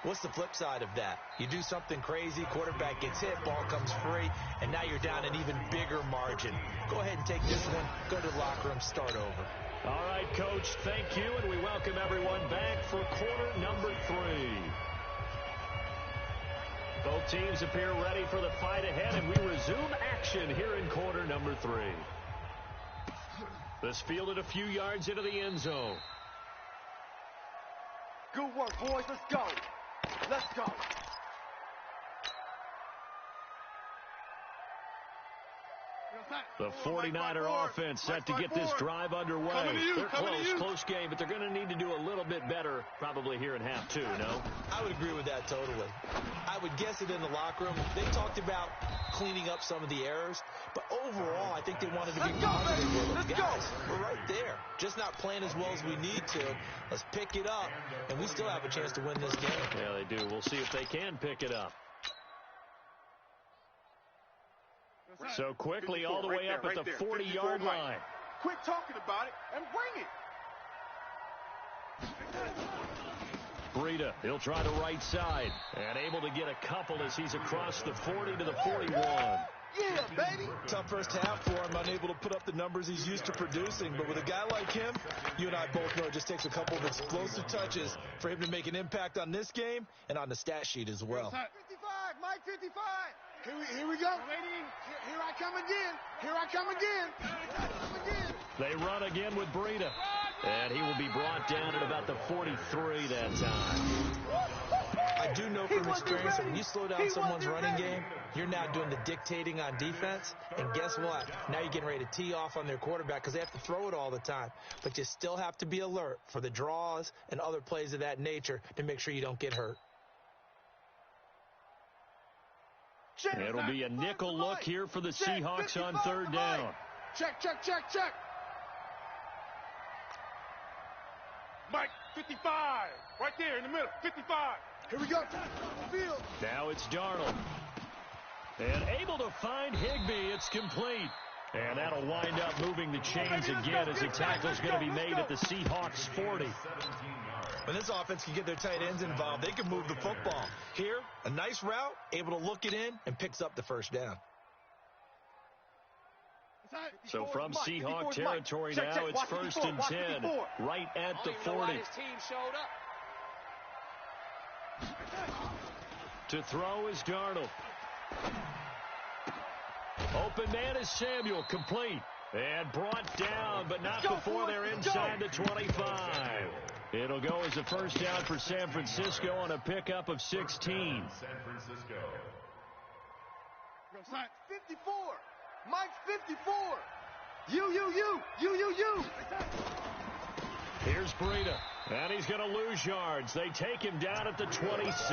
What's the flip side of that? You do something crazy, quarterback gets hit, ball comes free, and now you're down an even bigger margin. Go ahead and take this one, go to the locker room, start over. All right, Coach, thank you, and we welcome everyone back for quarter number 3. Both teams appear ready for the fight ahead, and we resume action here in quarter number 3. This fielded a few yards into the end zone. Good work, boys. Let's go. Let's go. The 49er offense set to get this drive underway. They're close game, but they're going to need to do a little bit better probably here in half 2, no? I would agree with that totally. I would guess it in the locker room. They talked about cleaning up some of the errors, but overall, I think they wanted to be positive with them. Guys, we're right there. Just not playing as well as we need to. Let's pick it up, and we still have a chance to win this game. Yeah, they do. We'll see if they can pick it up. So quickly all the way up at the 40-yard line. Quit talking about it and bring it. Breida, he'll try the right side and able to get a couple as he's across the 40 to the 41. Yeah, baby. Tough first half for him, unable to put up the numbers he's used to producing. But with a guy like him, you and I both know it just takes a couple of explosive touches for him to make an impact on this game and on the stat sheet as well. 55, Mike 55. Here we go. Here I come again. Here I come again. They run again with Breida. And he will be brought down at about the 43 that time. I do know from experience that when you slow down someone's running game, you're now doing the dictating on defense. And guess what? Now you're getting ready to tee off on their quarterback because they have to throw it all the time. But you still have to be alert for the draws and other plays of that nature to make sure you don't get hurt. It'll be a nickel look here for the Seahawks on third down. Check. Mike, 55. Right there in the middle, 55. Here we go. Field. Now it's Darnold. And able to find Higbee. It's complete. And that'll wind up moving the chains again as the tackle's going to be made at the Seahawks 40. When this offense can get their tight ends involved, they can move the football. Here, a nice route, able to look it in, and picks up the first down. So from Seahawk territory now, it's 1st and 10, right at the 40. To throw is Darnold. Open man is Samuel, complete. And brought down, but not before they're inside the 25. It'll go as a first down for San Francisco on a pickup of 16. San Francisco. 54. Mike 54. You. Here's Breida. And he's going to lose yards. They take him down at the 26.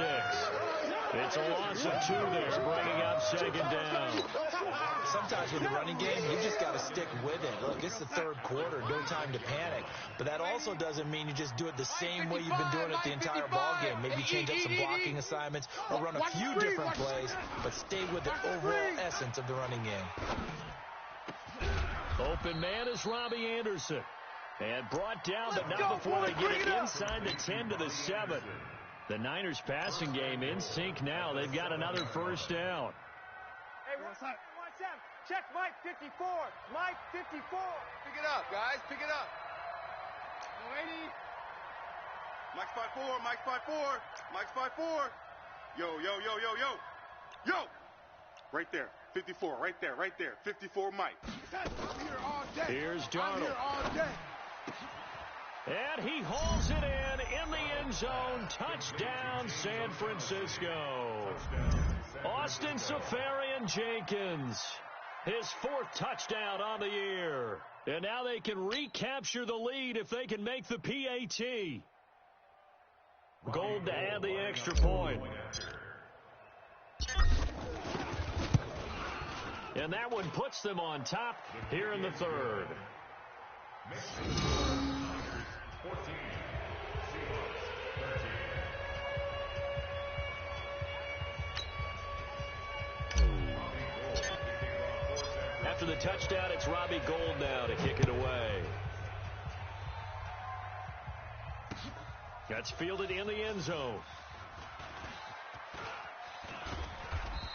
It's a loss of 2 there, bringing up 2nd down. Sometimes with the running game, you just got to stick with it. Look, it's the third quarter, no time to panic. But that also doesn't mean you just do it the same way you've been doing it the entire ball game. Maybe change up some blocking assignments or run a few different plays, but stay with the overall essence of the running game. Open man is Robbie Anderson. And brought down, but not before they get it inside the 10 to the 7. The Niners passing game in sync now. They've got another first down. Hey, watch out. Check Mike 54. Mike 54. Pick it up, guys. Pick it up. 80. Mike's 5'4", Mike's 5'4", Mike's 5'4". Yo. Right there. 54, right there. 54, Mike. I'm here all day. Here's Darnold. I'm here all day. And he hauls it in the end zone. Touchdown, San Francisco. Austin Seferian-Jenkins, his 4th touchdown on the year. And now they can recapture the lead if they can make the PAT. Gold to add the extra point. And that one puts them on top here in the third. 14, Seahawks 13. After the touchdown, it's Robbie Gould now to kick it away. That's fielded in the end zone.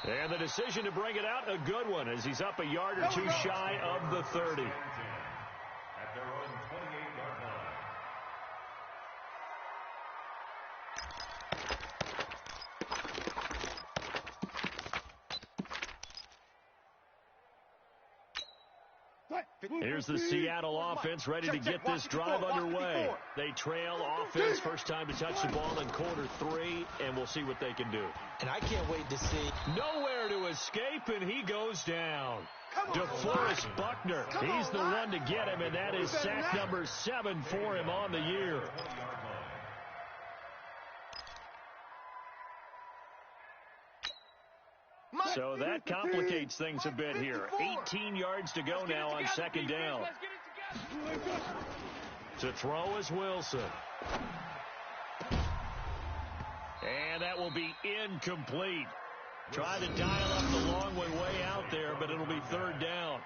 And the decision to bring it out, a good one, as he's up a yard or two shy of the 30. At their own 28-yard line. Here's the Seattle offense ready to get this drive underway. They trail offense, first time to touch the ball in quarter 3, and we'll see what they can do. And I can't wait to see. Nowhere to escape, and he goes down. DeForest Buckner, he's the one to get him, and that is sack number 7 for him on the year. So that complicates things a bit here. 18 yards to go now on second down. To throw is Wilson. And that will be incomplete. Try to dial up the long way out there, but it'll be third down.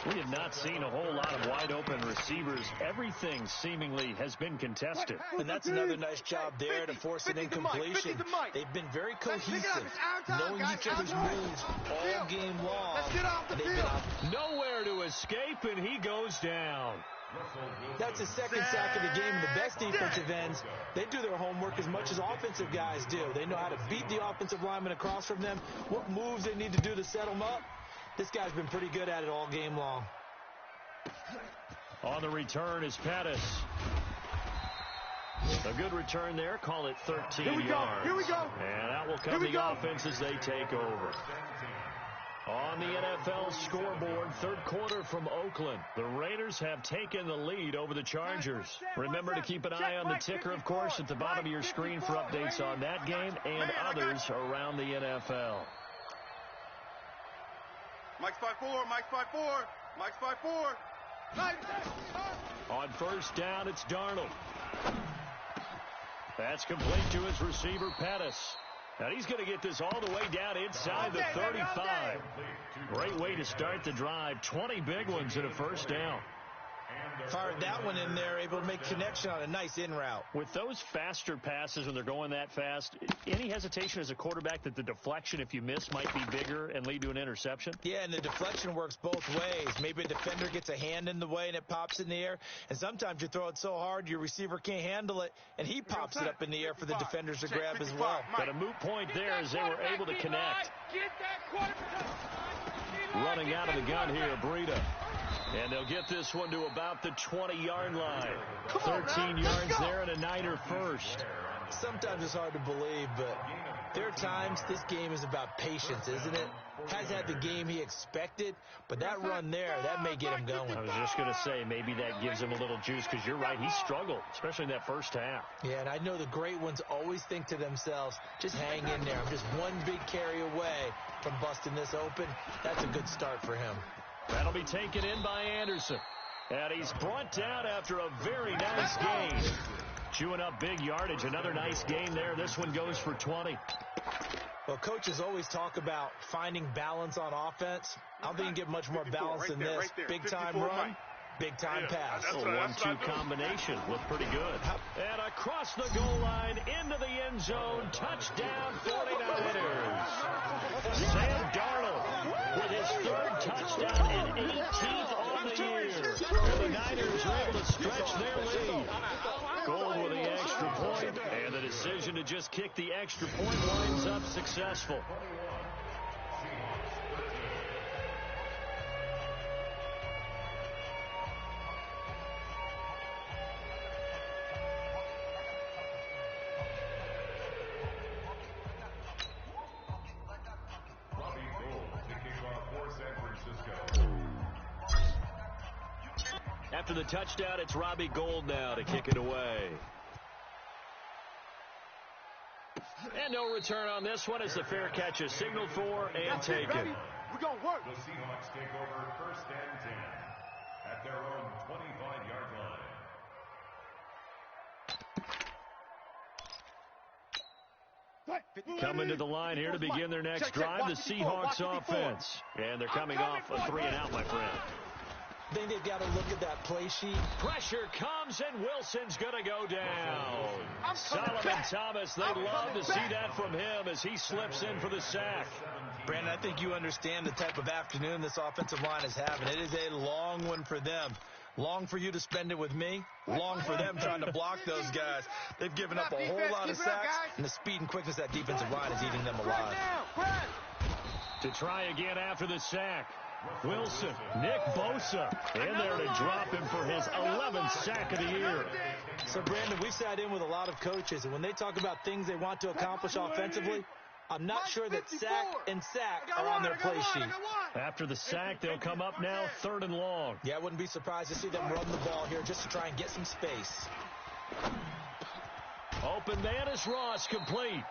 We have not seen a whole lot of wide-open receivers. Everything seemingly has been contested. And that's another nice job there to force an incompletion. They've been very cohesive, knowing each other's moves all game long. And they've been nowhere to escape, and he goes down. That's his second sack of the game. The best defensive ends, they do their homework as much as offensive guys do. They know how to beat the offensive lineman across from them, what moves they need to do to set them up. This guy's been pretty good at it all game long. On the return is Pettis. A good return there. Call it 13 yards. Here we go. And that will come the offense as they take over. On the NFL scoreboard, third quarter from Oakland. The Raiders have taken the lead over the Chargers. Remember to keep an eye on the ticker, of course, at the bottom of your screen for updates on that game and others around the NFL. Mike's 5-4, Mike's 5-4, Mike's 5-4. On first down, it's Darnold. That's complete to his receiver, Pettis. And he's going to get this all the way down inside the 35. Great way to start the drive. 20 big ones in a first down. Fired that one in there, able to make connection on a nice in route. With those faster passes when they're going that fast, any hesitation as a quarterback that the deflection, if you miss, might be bigger and lead to an interception? Yeah, and the deflection works both ways. Maybe a defender gets a hand in the way and it pops in the air, and sometimes you throw it so hard your receiver can't handle it, and he pops it up in the air for the defenders to grab as well. But a moot point there as they were able to connect. Running out of the gun here, Breida. And they'll get this one to about the 20-yard line. 13 yards there and a Niner first. Sometimes it's hard to believe, but there are times this game is about patience, isn't it? Has had the game he expected, but that run there, that may get him going. I was just going to say, maybe that gives him a little juice, because you're right, he struggled, especially in that first half. Yeah, and I know the great ones always think to themselves, just hang in there. I'm just one big carry away from busting this open. That's a good start for him. That'll be taken in by Anderson. And he's brought down after a very nice gain. Chewing up big yardage. Another nice gain there. This one goes for 20. Well, coaches always talk about finding balance on offense. I don't think you can get much more balance than this. Big-time run, big-time pass. A 1-2 combination. Looked pretty good. And across the goal line, into the end zone. Touchdown, 49ers. Sam Darnold with his third touchdown and 18th on the year. And the Niners are able to stretch their lead. Gold with the extra point, and the decision to just kick the extra point winds up successful. After the touchdown, it's Robbie Gould now to kick it away. And no return on this one as the fair catch is signaled for and taken. We're going to work. The Seahawks take over 1st and 10 at their own 25-yard line. Coming to the line here to begin their next drive, the Seahawks offense. And they're coming off a 3-and-out, my friend. I think they've got to look at that play sheet. Pressure comes, and Wilson's going to go down. Solomon Thomas, they'd love to see that from him as he slips in for the sack. Brandon, I think you understand the type of afternoon this offensive line is having. It is a long one for them. Long for you to spend it with me. Long for them trying to block those guys. They've given up a whole lot of sacks, and the speed and quickness of that defensive line is eating them alive. To try again after the sack. Wilson, Nick Bosa, in there to drop him for his 11th sack of the year. So, Brandon, we've sat in with a lot of coaches, and when they talk about things they want to accomplish offensively, I'm not sure that sack and sack are on their play sheet. After the sack, they'll come up now 3rd and long. Yeah, I wouldn't be surprised to see them run the ball here just to try and get some space. Open man is Ross, complete.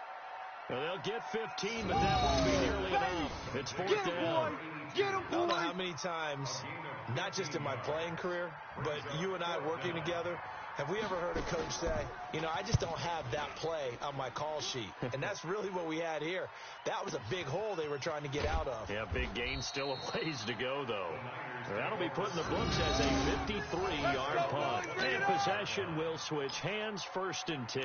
Well, they'll get 15, but that won't be nearly enough. It's 4th down. I don't know how many times, not just in my playing career, but you and I working together, have we ever heard a coach say, you know, I just don't have that play on my call sheet. And that's really what we had here. That was a big hole they were trying to get out of. Yeah, big gain, still a ways to go, though. That'll be put in the books as a 53-yard punt. And possession will switch hands, 1st and 10.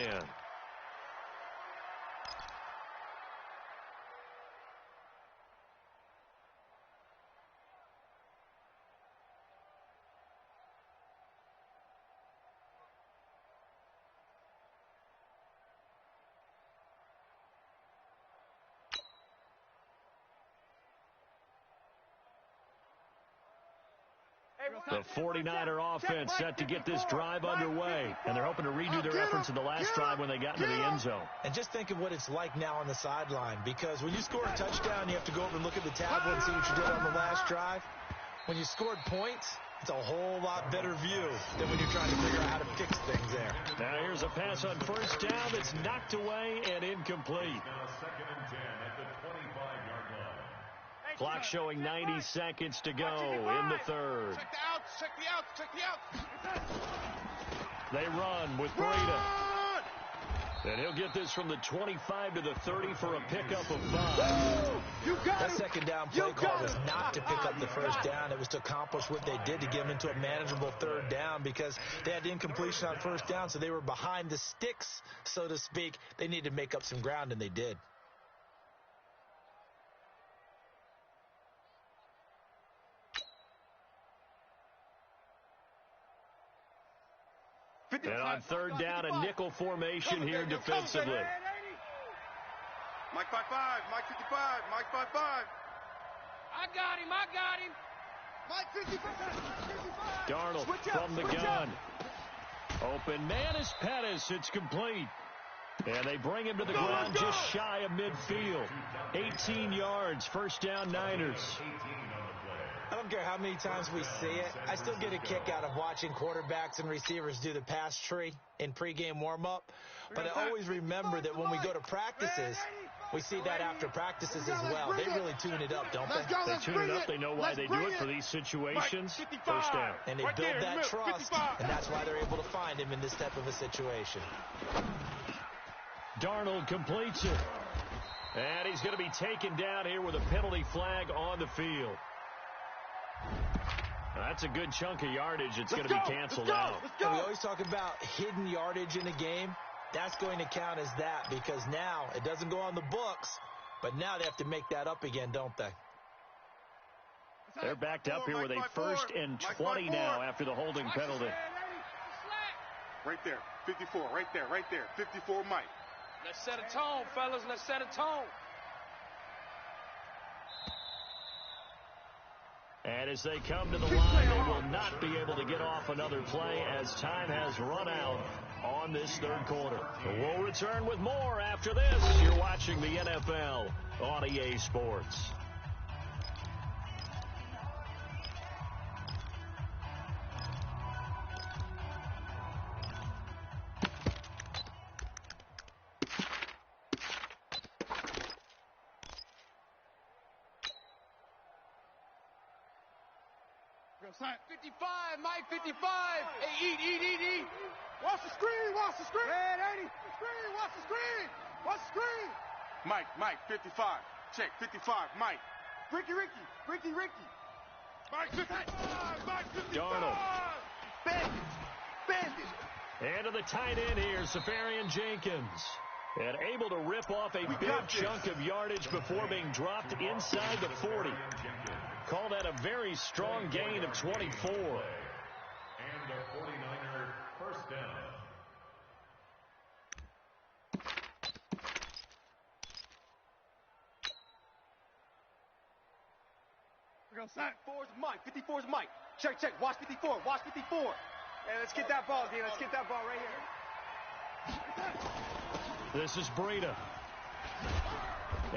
The 49er offense set to get this drive underway, and they're hoping to redo their efforts in the last drive when they got into the end zone. And just think of what it's like now on the sideline, because when you score a touchdown, you have to go over and look at the tablet and see what you did on the last drive. When you scored points, it's a whole lot better view than when you're trying to figure out how to fix things there. Now here's a pass on 1st down that's knocked away and incomplete. Now 2nd and 10 at the 25-yard line. Clock showing 90 seconds to go in the 3rd. Check the outs. They run with Breida. And he'll get this from the 25 to the 30 for a pickup of 5. That 2nd down play call was not to pick up the 1st down. It was to accomplish what they did to get them into a manageable 3rd down because they had incompletion on 1st down, so they were behind the sticks, so to speak. They needed to make up some ground, and they did. And on 3rd down, a nickel formation here defensively. Mike 5-5, Mike 55, Mike 5-5. I got him. Mike 55. Darnold from the gun. Open man is Pettis. It's complete. And they bring him to the ground just shy of midfield. 18 yards, 1st down Niners. I don't care how many times we see it. I still get a kick out of watching quarterbacks and receivers do the pass tree in pregame warm-up. But I always remember that when we go to practices, we see that after practices as well. They really tune it up, don't they? They tune it up. They know why they do it for these situations. 1st down. And they build that trust, and that's why they're able to find him in this type of a situation. Darnold completes it. And he's going to be taken down here with a penalty flag on the field. That's a good chunk of yardage. It's going to be canceled out. And we always talk about hidden yardage in a game. That's going to count as that because now it doesn't go on the books, but now they have to make that up again, don't they? They're backed up here with a 1st and 20 now after the holding penalty. Right there, 54, right there, 54 Mike. Let's set a tone, fellas. Let's set a tone. And as they come to the line, they will not be able to get off another play as time has run out on this 3rd quarter. We'll return with more after this. You're watching the NFL on EA Sports. 55, Mike, 55. Hey, eat. Watch the screen. Red 80. Screen, watch the screen. Mike, 55. Check, 55, Mike. Ricky. Mike, 55. Darnold. Bandit. And to the tight end here, Safarian Jenkins. And able to rip off a big chunk of yardage before being dropped inside the 40. Call that a very strong gain of 24. And a 49er first down. We're going to sign. 54's Mike. Check. Watch 54. Hey, let's get that ball, Dean. Let's get that ball right here. This is Breida.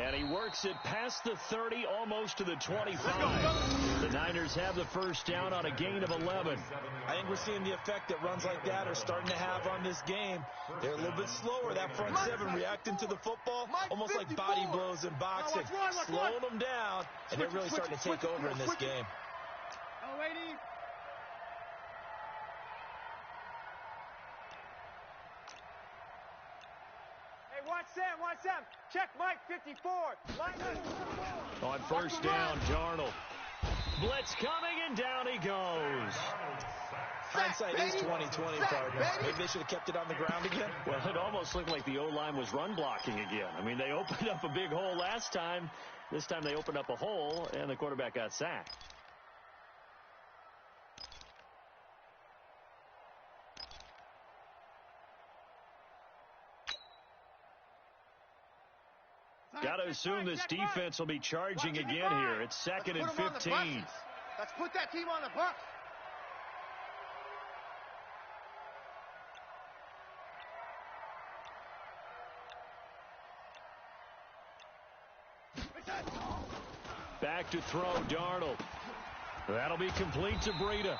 And he works it past the 30, almost to the 25. The Niners have the first down on a gain of 11. I think we're seeing the effect that runs like that are starting to have on this game. They're a little bit slower, that front seven, reacting to the football, almost like body blows in boxing, slowing them down, and they're really starting to take over in this game. Oh, lady. Watch them. Check Mike 54. On first down, Darnold. Blitz coming, and down he goes. Hindsight is 20/20, partner. Maybe they should have kept it on the ground again. Well, it almost looked like the O-line was run blocking again. I mean, they opened up a big hole last time. This time they opened up a hole, and the quarterback got sacked. Got to assume this defense will be charging again here. It's second and 15. Let's put that team on the bus. Back to throw, Darnold. That'll be complete to Breida.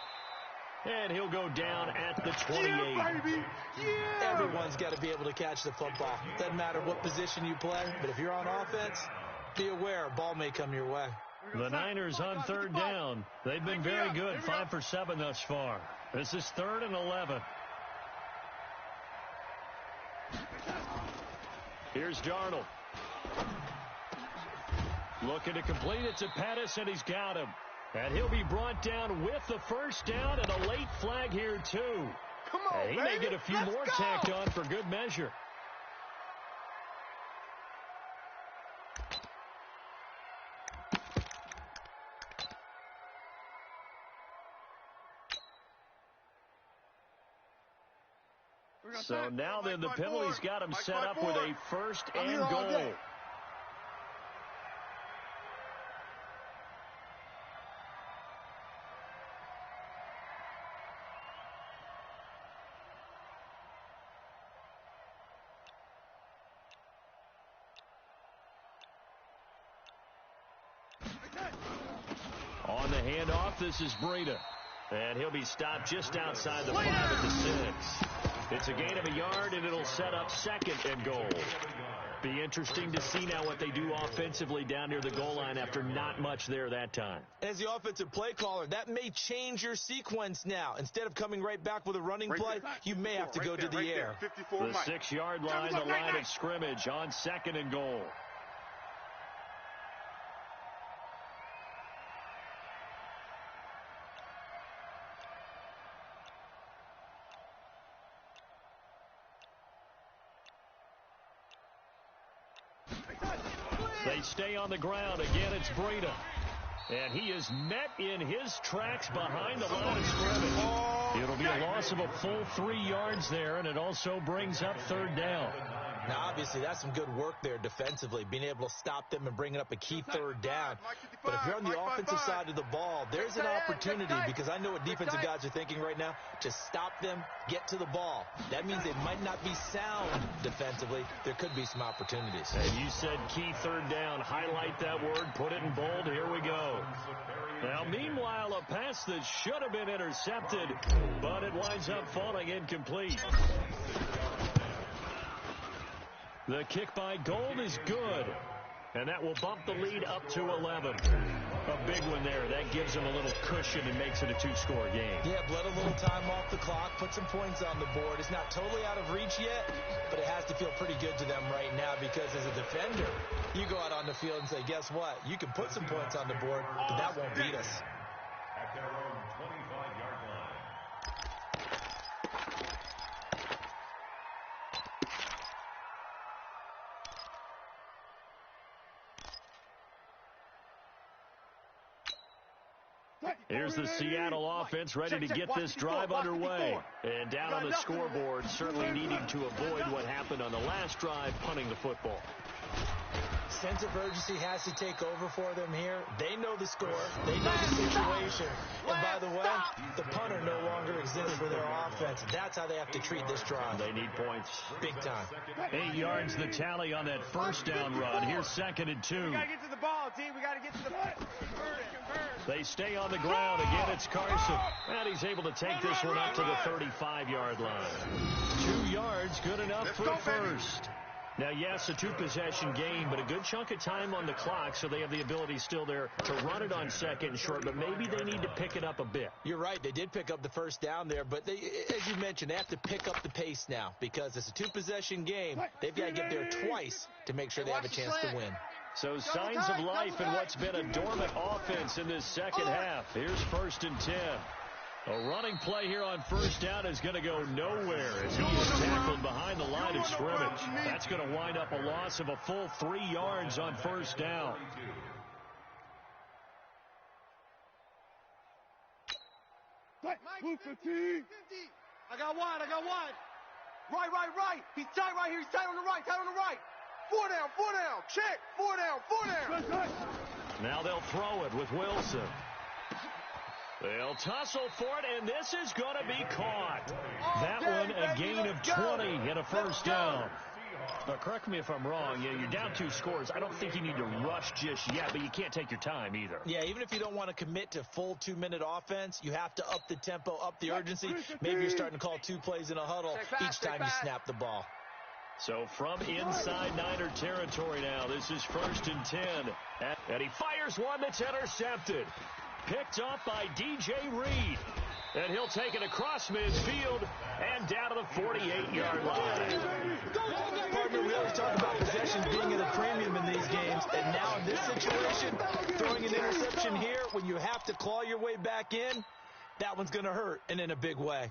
And he'll go down at the 28. Yeah, baby. Yeah. Everyone's got to be able to catch the football. Doesn't matter what position you play, but if you're on offense, be aware a ball may come your way. The Niners on third down. They've been very good, 5 for 7 thus far. This is 3rd and 11. Here's Darnold. Looking to complete it to Pettis, and he's got him. And he'll be brought down with the first down and a late flag here, too. Come on, and he may get a few more tacked on for good measure. So now then the penalty's got him set up with a first and goal. On the handoff, this is Breida. And he'll be stopped just outside the 5 at the 6. It's a gain of a yard, and it'll set up second and goal. Be interesting to see now what they do offensively down near the goal line after not much there that time. As the offensive play caller, that may change your sequence now. Instead of coming right back with a running play, you may have to go to the air. The 6-yard line, the line of scrimmage on second and goal. They stay on the ground. Again, it's Breida. And he is met in his tracks behind the line of scrimmage. It'll be a loss of a full 3 yards there, and it also brings up third down. Now, obviously, that's some good work there defensively, being able to stop them and bringing up a key third down. But if you're on the offensive side of the ball, there's an opportunity, because I know what defensive guys are thinking right now, to stop them, get to the ball. That means they might not be sound defensively. There could be some opportunities. And you said key third down. Highlight that word. Put it in bold. Here we go. Now, meanwhile, a pass that should have been intercepted, but it winds up falling incomplete. The kick by Gold is good, and that will bump the lead up to 11. A big one there. That gives them a little cushion and makes it a two-score game. Yeah, bled a little time off the clock, put some points on the board. It's not totally out of reach yet, but it has to feel pretty good to them right now because as a defender, you go out on the field and say, guess what? You can put some points on the board, but that won't beat us. At their own 25-yard line. Here's the Seattle offense ready to get this drive underway. And down on the scoreboard, certainly needing to avoid what happened on the last drive, punting the football. Sense of urgency has to take over for them here. They know the score. They know the situation. And by the way, the punter no longer exists for their offense. That's how they have to treat this drive. They need points. Big time. 8 yards the tally on that first down run. Here's 2nd and 2. We got to get to the ball, T. We got to get to the ball. They stay on the ground. Again, it's Carson. And he's able to take this one up to the 35-yard line. 2 yards, good enough for a first. Now, yes, a two-possession game, but a good chunk of time on the clock, so they have the ability still there to run it on 2nd and short, but maybe they need to pick it up a bit. You're right. They did pick up the first down there, but they, as you mentioned, they have to pick up the pace now because it's a two-possession game. They've got to get there twice to make sure they have a chance to win. So signs of life in what's been a dormant offense in this second half. Here's 1st and 10. A running play here on first down is going to go nowhere as he is tackled behind the line of scrimmage. That's going to wind up a loss of a full 3 yards on first down. Move 15. I got wide. Right. He's tight right here. He's tight on the right. 4 down. Check. 4 down. Now they'll throw it with Wilson. They'll tussle for it, and this is going to be caught. That one, a gain of 20 and a first down. Now, correct me if I'm wrong. Yeah, you're down 2 scores. I don't think you need to rush just yet, but you can't take your time either. Yeah, even if you don't want to commit to full 2-minute offense, you have to up the tempo, up the urgency. Maybe you're starting to call 2 plays in a huddle each time you snap the ball. So from inside Niner territory now, this is 1st and 10. And he fires one that's intercepted. Picked off by DJ Reed. And he'll take it across midfield and down to the 48-yard line. Partner, we always talk about possessions being at a premium in these games. And now in this situation, throwing an interception here when you have to claw your way back in, that one's going to hurt, and in a big way.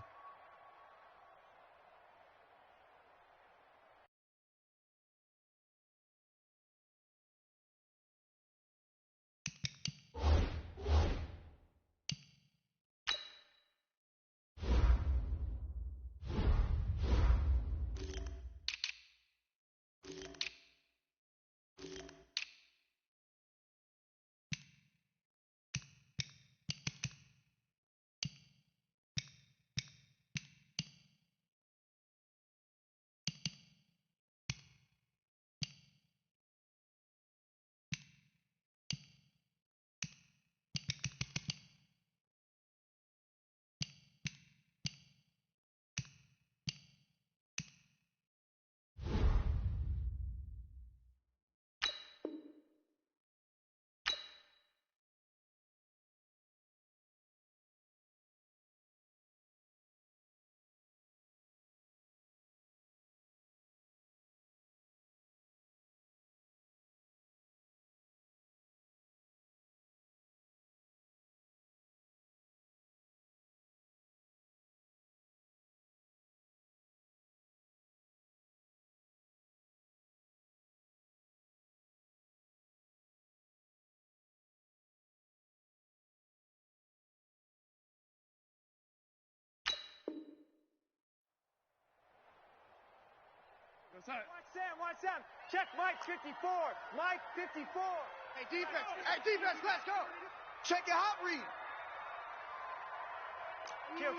Watch Sam. Check Mike 54. Mike 54. Hey, defense, let's go. Check your hot read. Kill.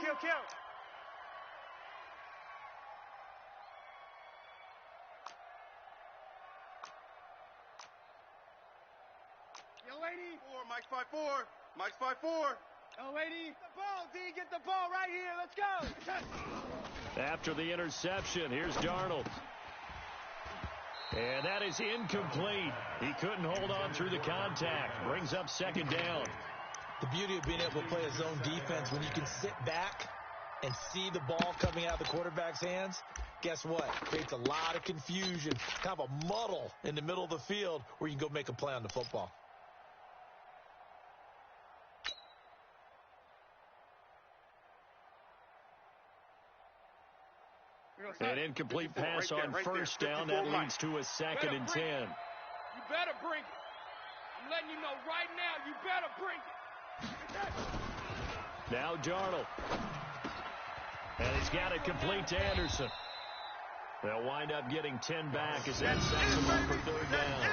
Yo, lady. Mike's 5-4. Mike's 5-4. Yo, lady. Get the ball, D. Get the ball right here. Let's go. After the interception, here's Darnold. And that is incomplete. He couldn't hold on through the contact. Brings up second down. The beauty of being able to play a zone defense, when you can sit back and see the ball coming out of the quarterback's hands, guess what? Creates a lot of confusion, kind of a muddle in the middle of the field where you can go make a play on the football. An incomplete pass on first down. That leads to a 2nd and 10. You better bring it. I'm letting you know right now, you better bring it. Now Darnold. And he's got it complete to Anderson. They'll wind up getting 10 back as that sets them up for 3rd down.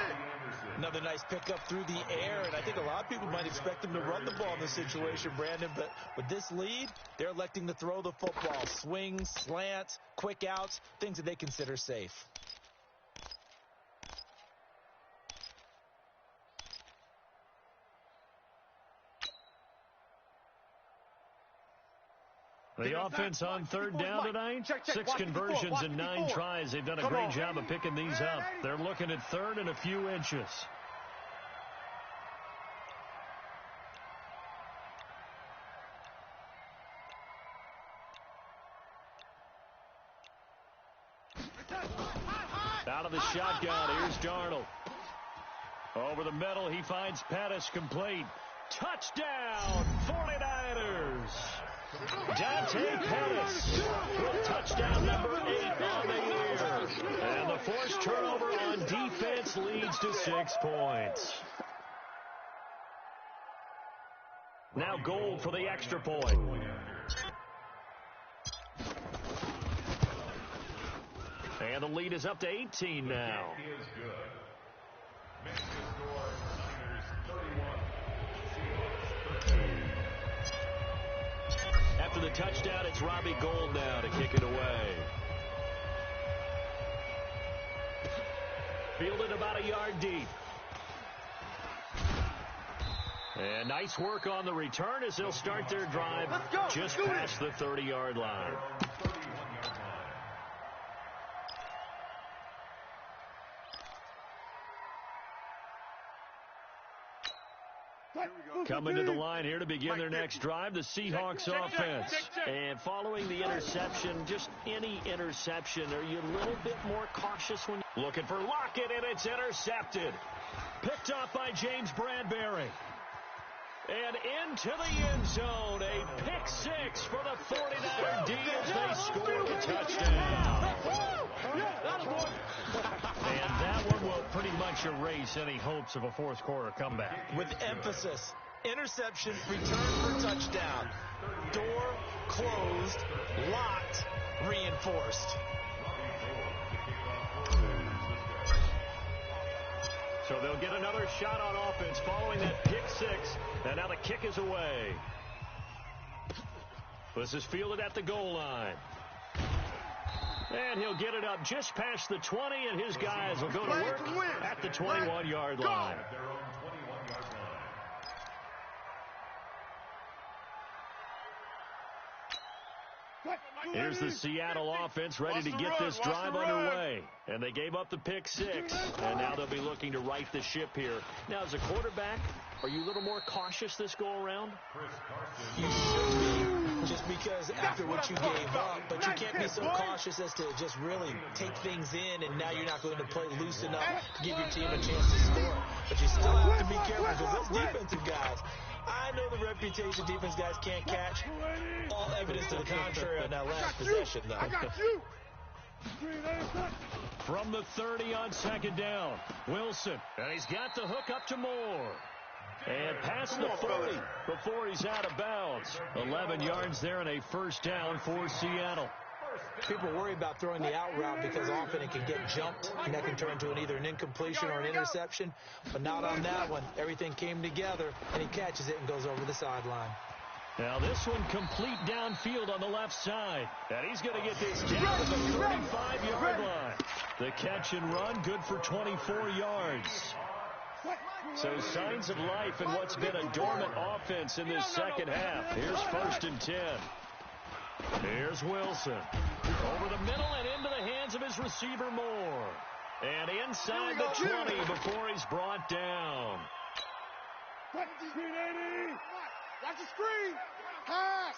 Another nice pickup through the air, and I think a lot of people might expect them to run the ball in this situation, Brandon, but with this lead, they're electing to throw the football. Swings, slants, quick outs, things that they consider safe. The offense on 3rd down tonight, 6 conversions and 9 tries. They've done a great job of picking these up. They're looking at 3rd and a few inches. Out of the shotgun, here's Darnold. Over the middle, he finds Pettis complete. Touchdown, 49ers! Dante Pettis with touchdown number 8 on the year. And the forced turnover on defense leads to 6 points. Now Gold for the extra point. And the lead is up to 18 now. After the touchdown, it's Robbie Gould now to kick it away. Fielded about a yard deep. And nice work on the return as they'll start their drive just past the 30-yard line. Coming to the line here to begin their next drive, the Seahawks offense. And following the interception, just any interception, are you a little bit more cautious when looking for Lockett, and it's intercepted. Picked up by James Bradbury. And into the end zone, a pick 6 for the 49er D as they score the touchdown. And that one will pretty much erase any hopes of a fourth quarter comeback. With emphasis, interception, return for touchdown. Door closed, locked, reinforced. So they'll get another shot on offense following that pick 6. And now the kick is away. This is fielded at the goal line. And he'll get it up just past the 20, and his guys will go to work at the 21-yard line. Here's the Seattle offense ready to get this drive underway. And they gave up the pick 6. And now they'll be looking to right the ship here. Now, as a quarterback, are you a little more cautious this go-around? You should be, just because after what you gave up. But you can't be so cautious as to just really take things in, and now you're not going to play loose enough to give your team a chance to score. But you still have to be careful because those defensive guys, I know the reputation defense guys can't catch. All evidence to the contrary on that last possession, though. From the 30 on second down, Wilson. And he's got the hook up to Moore. And past the 40 before he's out of bounds. 11 yards there and a first down for Seattle. People worry about throwing the out route because often it can get jumped, and that can turn into either an incompletion or an interception. But not on that one. Everything came together, and he catches it and goes over the sideline. Now this one complete downfield on the left side. And he's going to get this down to the 35-yard line. The catch and run, good for 24 yards. So signs of life in what's been a dormant offense in this second half. Here's 1st and 10. Here's Wilson. Over the middle and into the hands of his receiver, Moore. And inside the 20 before he's brought down. Screen 80. Watch the screen. Pass.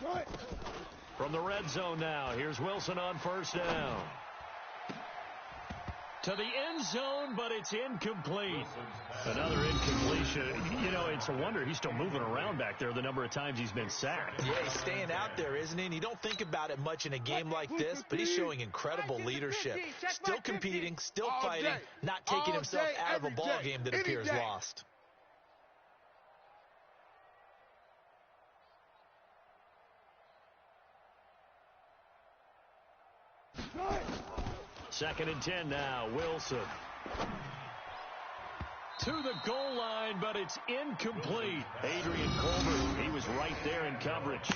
Right. From the red zone now, here's Wilson on first down. To the end zone, but it's incomplete. Another incompletion. You know, it's a wonder he's still moving around back there the number of times he's been sacked. Yeah, he's staying out there, isn't he? And you don't think about it much in a game like this, but he's showing incredible leadership. Still competing, still fighting, not taking himself out of a ball game that appears lost. Second and 10 now, Wilson. To the goal line, but it's incomplete. Adrian Colbert, he was right there in coverage.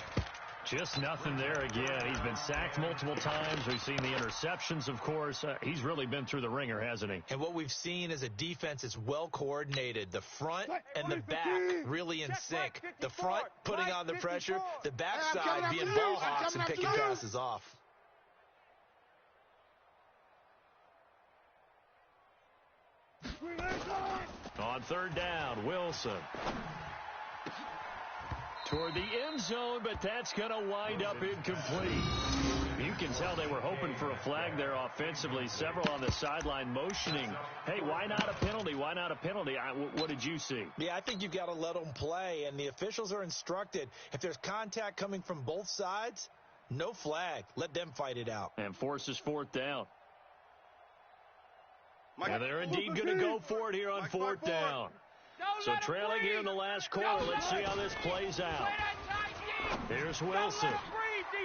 Just nothing there again. He's been sacked multiple times. We've seen the interceptions, of course. He's really been through the ringer, hasn't he? And what we've seen is a defense that's well coordinated. The front and the back really in sync. The front putting on the pressure, the backside being ball hawks and picking passes off. On third down, Wilson. Toward the end zone, but that's going to wind up incomplete. You can tell they were hoping for a flag there offensively. Several on the sideline motioning. Hey, why not a penalty? Why not a penalty? What did you see? Yeah, I think you've got to let them play, and the officials are instructed. If there's contact coming from both sides, no flag. Let them fight it out. And forces fourth down. And they're indeed going to go for it here on fourth down. So trailing here in the last quarter, let's see how this plays out. Here's Wilson.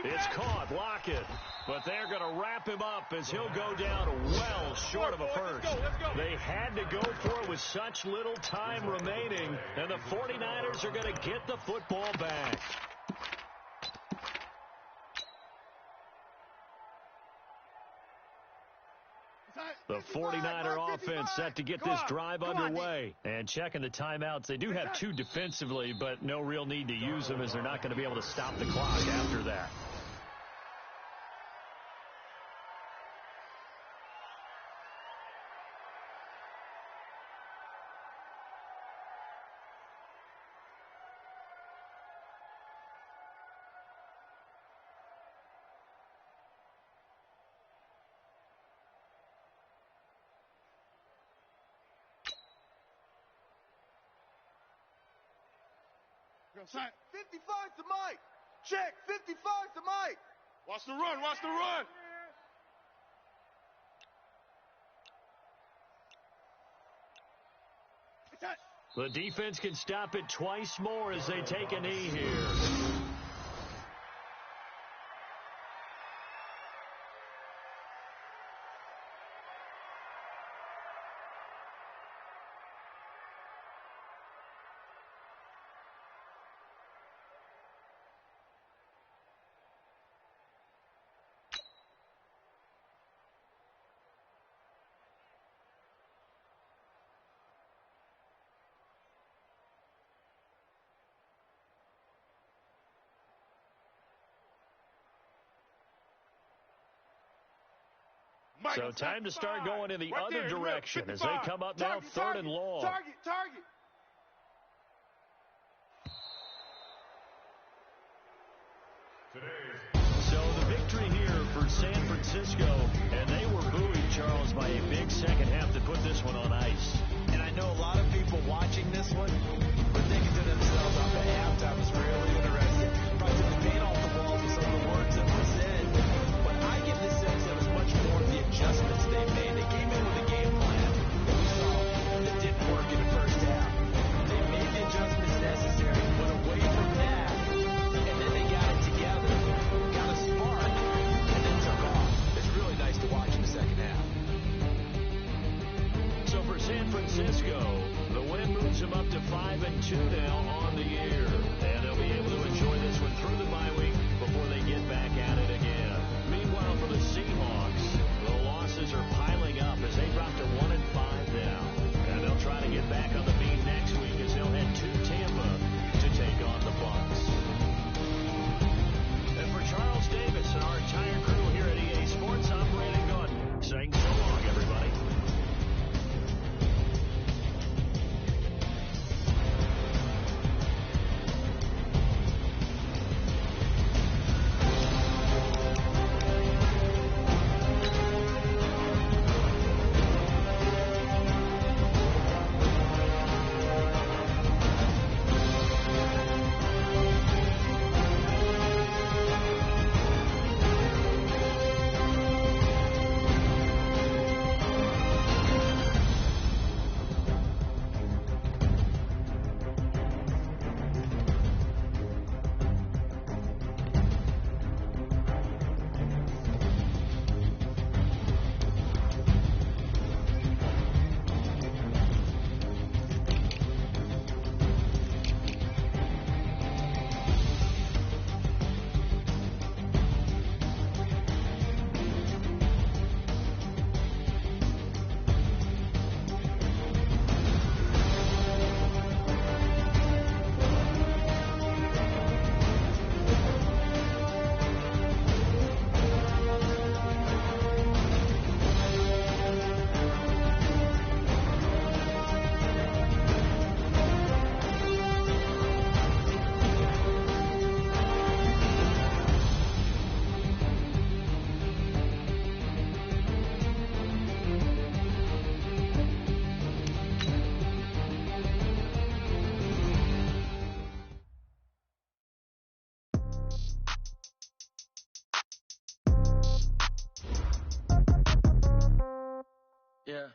It's caught, Lockett. But they're going to wrap him up as he'll go down well short of a first. They had to go for it with such little time remaining, and the 49ers are going to get the football back. The 49er offense set to get this drive underway. And checking the timeouts, they do have two defensively, but no real need to use them as they're not going to be able to stop the clock after that. Sign. 55 to Mike. Check. 55 to Mike. Watch the run. Watch the run. The defense can stop it twice more as they take a knee here. So time to start going in the other direction as they come up now third and long. Target. So the victory here for San Francisco, and they were buoyed, Charles, by a big second half to put this one on ice. And I know a lot of people watching this one were thinking to themselves, "I'm at halftime. It's really interesting." Probably took the paint off the walls with some of the words that were said. But I get the sense that it was much more of the adjustments they made. They came in with a game plan that we saw that didn't work in the first half. They made the adjustments necessary, went away from that, and then they got it together, got a spark, and then took off. It's really nice to watch in the second half. So for San Francisco, the win moves them up to 5-0 Yeah.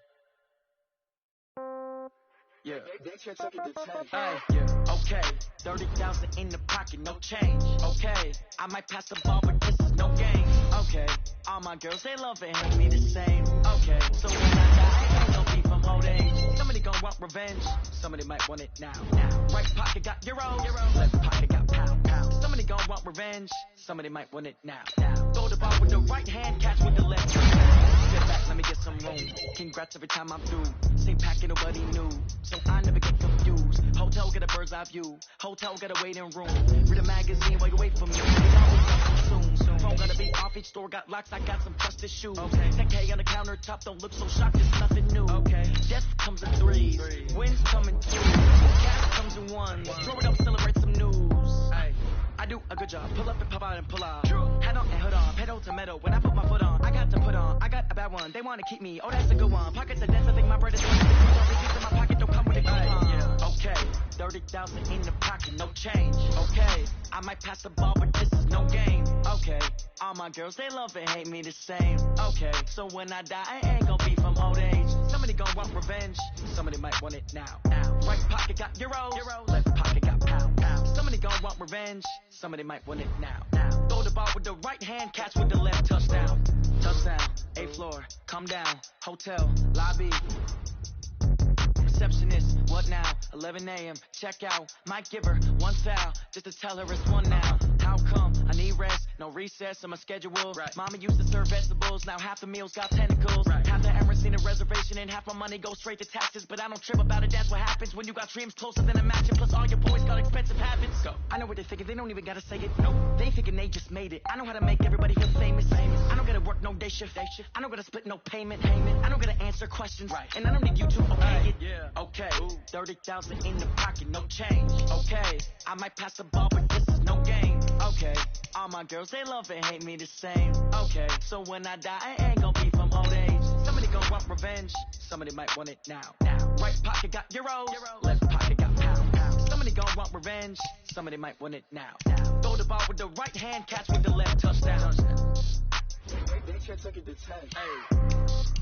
Yeah. They can't take it to 10. Hey, yeah. Okay. 30,000 in the pocket, no change. Okay. I might pass the ball, but this is no game. Okay. All my girls, they love it, hate me the same. Okay. So when I die, I ain't gonna be from old age. Somebody gon' want revenge. Somebody might want it now. Right pocket got euro. Left pocket got pound. Somebody gon' want revenge. Somebody might want it now. Throw the ball with the right hand, catch with the left. Sit back, let me get some room. Congrats every time I'm through. Same packet, nobody knew. So I never get confused. Hotel get a bird's eye view. Hotel get a waiting room. Read a magazine while you wait for me. We always come soon. Phone gonna be off, each store got locks. I got some trusted shoes. Okay. 10K on the countertop, don't look so shocked. It's nothing new. Okay. Death comes in threes. Wins come in twos. Cash comes in ones. Throw it up, celebrate some news. Ay. I do a good job. Pull up and pop out and pull out. Head on and hood on. Pedal to metal. When I put my foot on, I got to put on. I got a bad one. They want to keep me. Oh, that's a good one. Pockets are dense. I think my bread is one. Receipts in my pocket don't come with a coupon. Yeah. Okay. 30,000 in the pocket, no change. Okay. I might pass the ball, but this is no game. Okay. All my girls, they love and hate me the same. Okay. So when I die, I ain't gonna be from old age. Somebody gon' want revenge. Somebody might want it now. Right pocket got euro. Left pocket got pound. Somebody gon' want revenge. Somebody might want it now. Throw the ball with the right hand, catch with the left. Touchdown. Touchdown. 8th floor. Come down. Hotel. Lobby. Receptionist, what now? 11 a.m. Check out. Might give her one foul just to tell her it's one now. How come? I need rest. No recess on my schedule. Right. Mama used to serve vegetables. Now half the meals got tentacles. Right. Half the Emirates need a reservation and half my money goes straight to taxes. But I don't trip about it. That's what happens when you got dreams closer than a match. Plus all your boys got expensive habits. Go. I know what they're thinking. They don't even gotta say it. Nope. They thinking they just made it. I know how to make everybody feel famous. I don't gotta work no day shift. I don't gotta split no payment. I don't gotta answer questions. Right. And I don't need you to okay it. Yeah. Okay. 30,000 in the pocket, no change. Okay. I might pass the ball, but this is no game. Okay. All my girls, they love and hate me the same. Okay. So when I die, I ain't gonna be from old age. Somebody gon' want revenge. Somebody might want it now. Right pocket got euro. Left pocket got pound. Somebody gon' want revenge. Somebody might want it now. Throw the ball with the right hand, catch with the left. Touchdown. They can't take it to 10. Hey.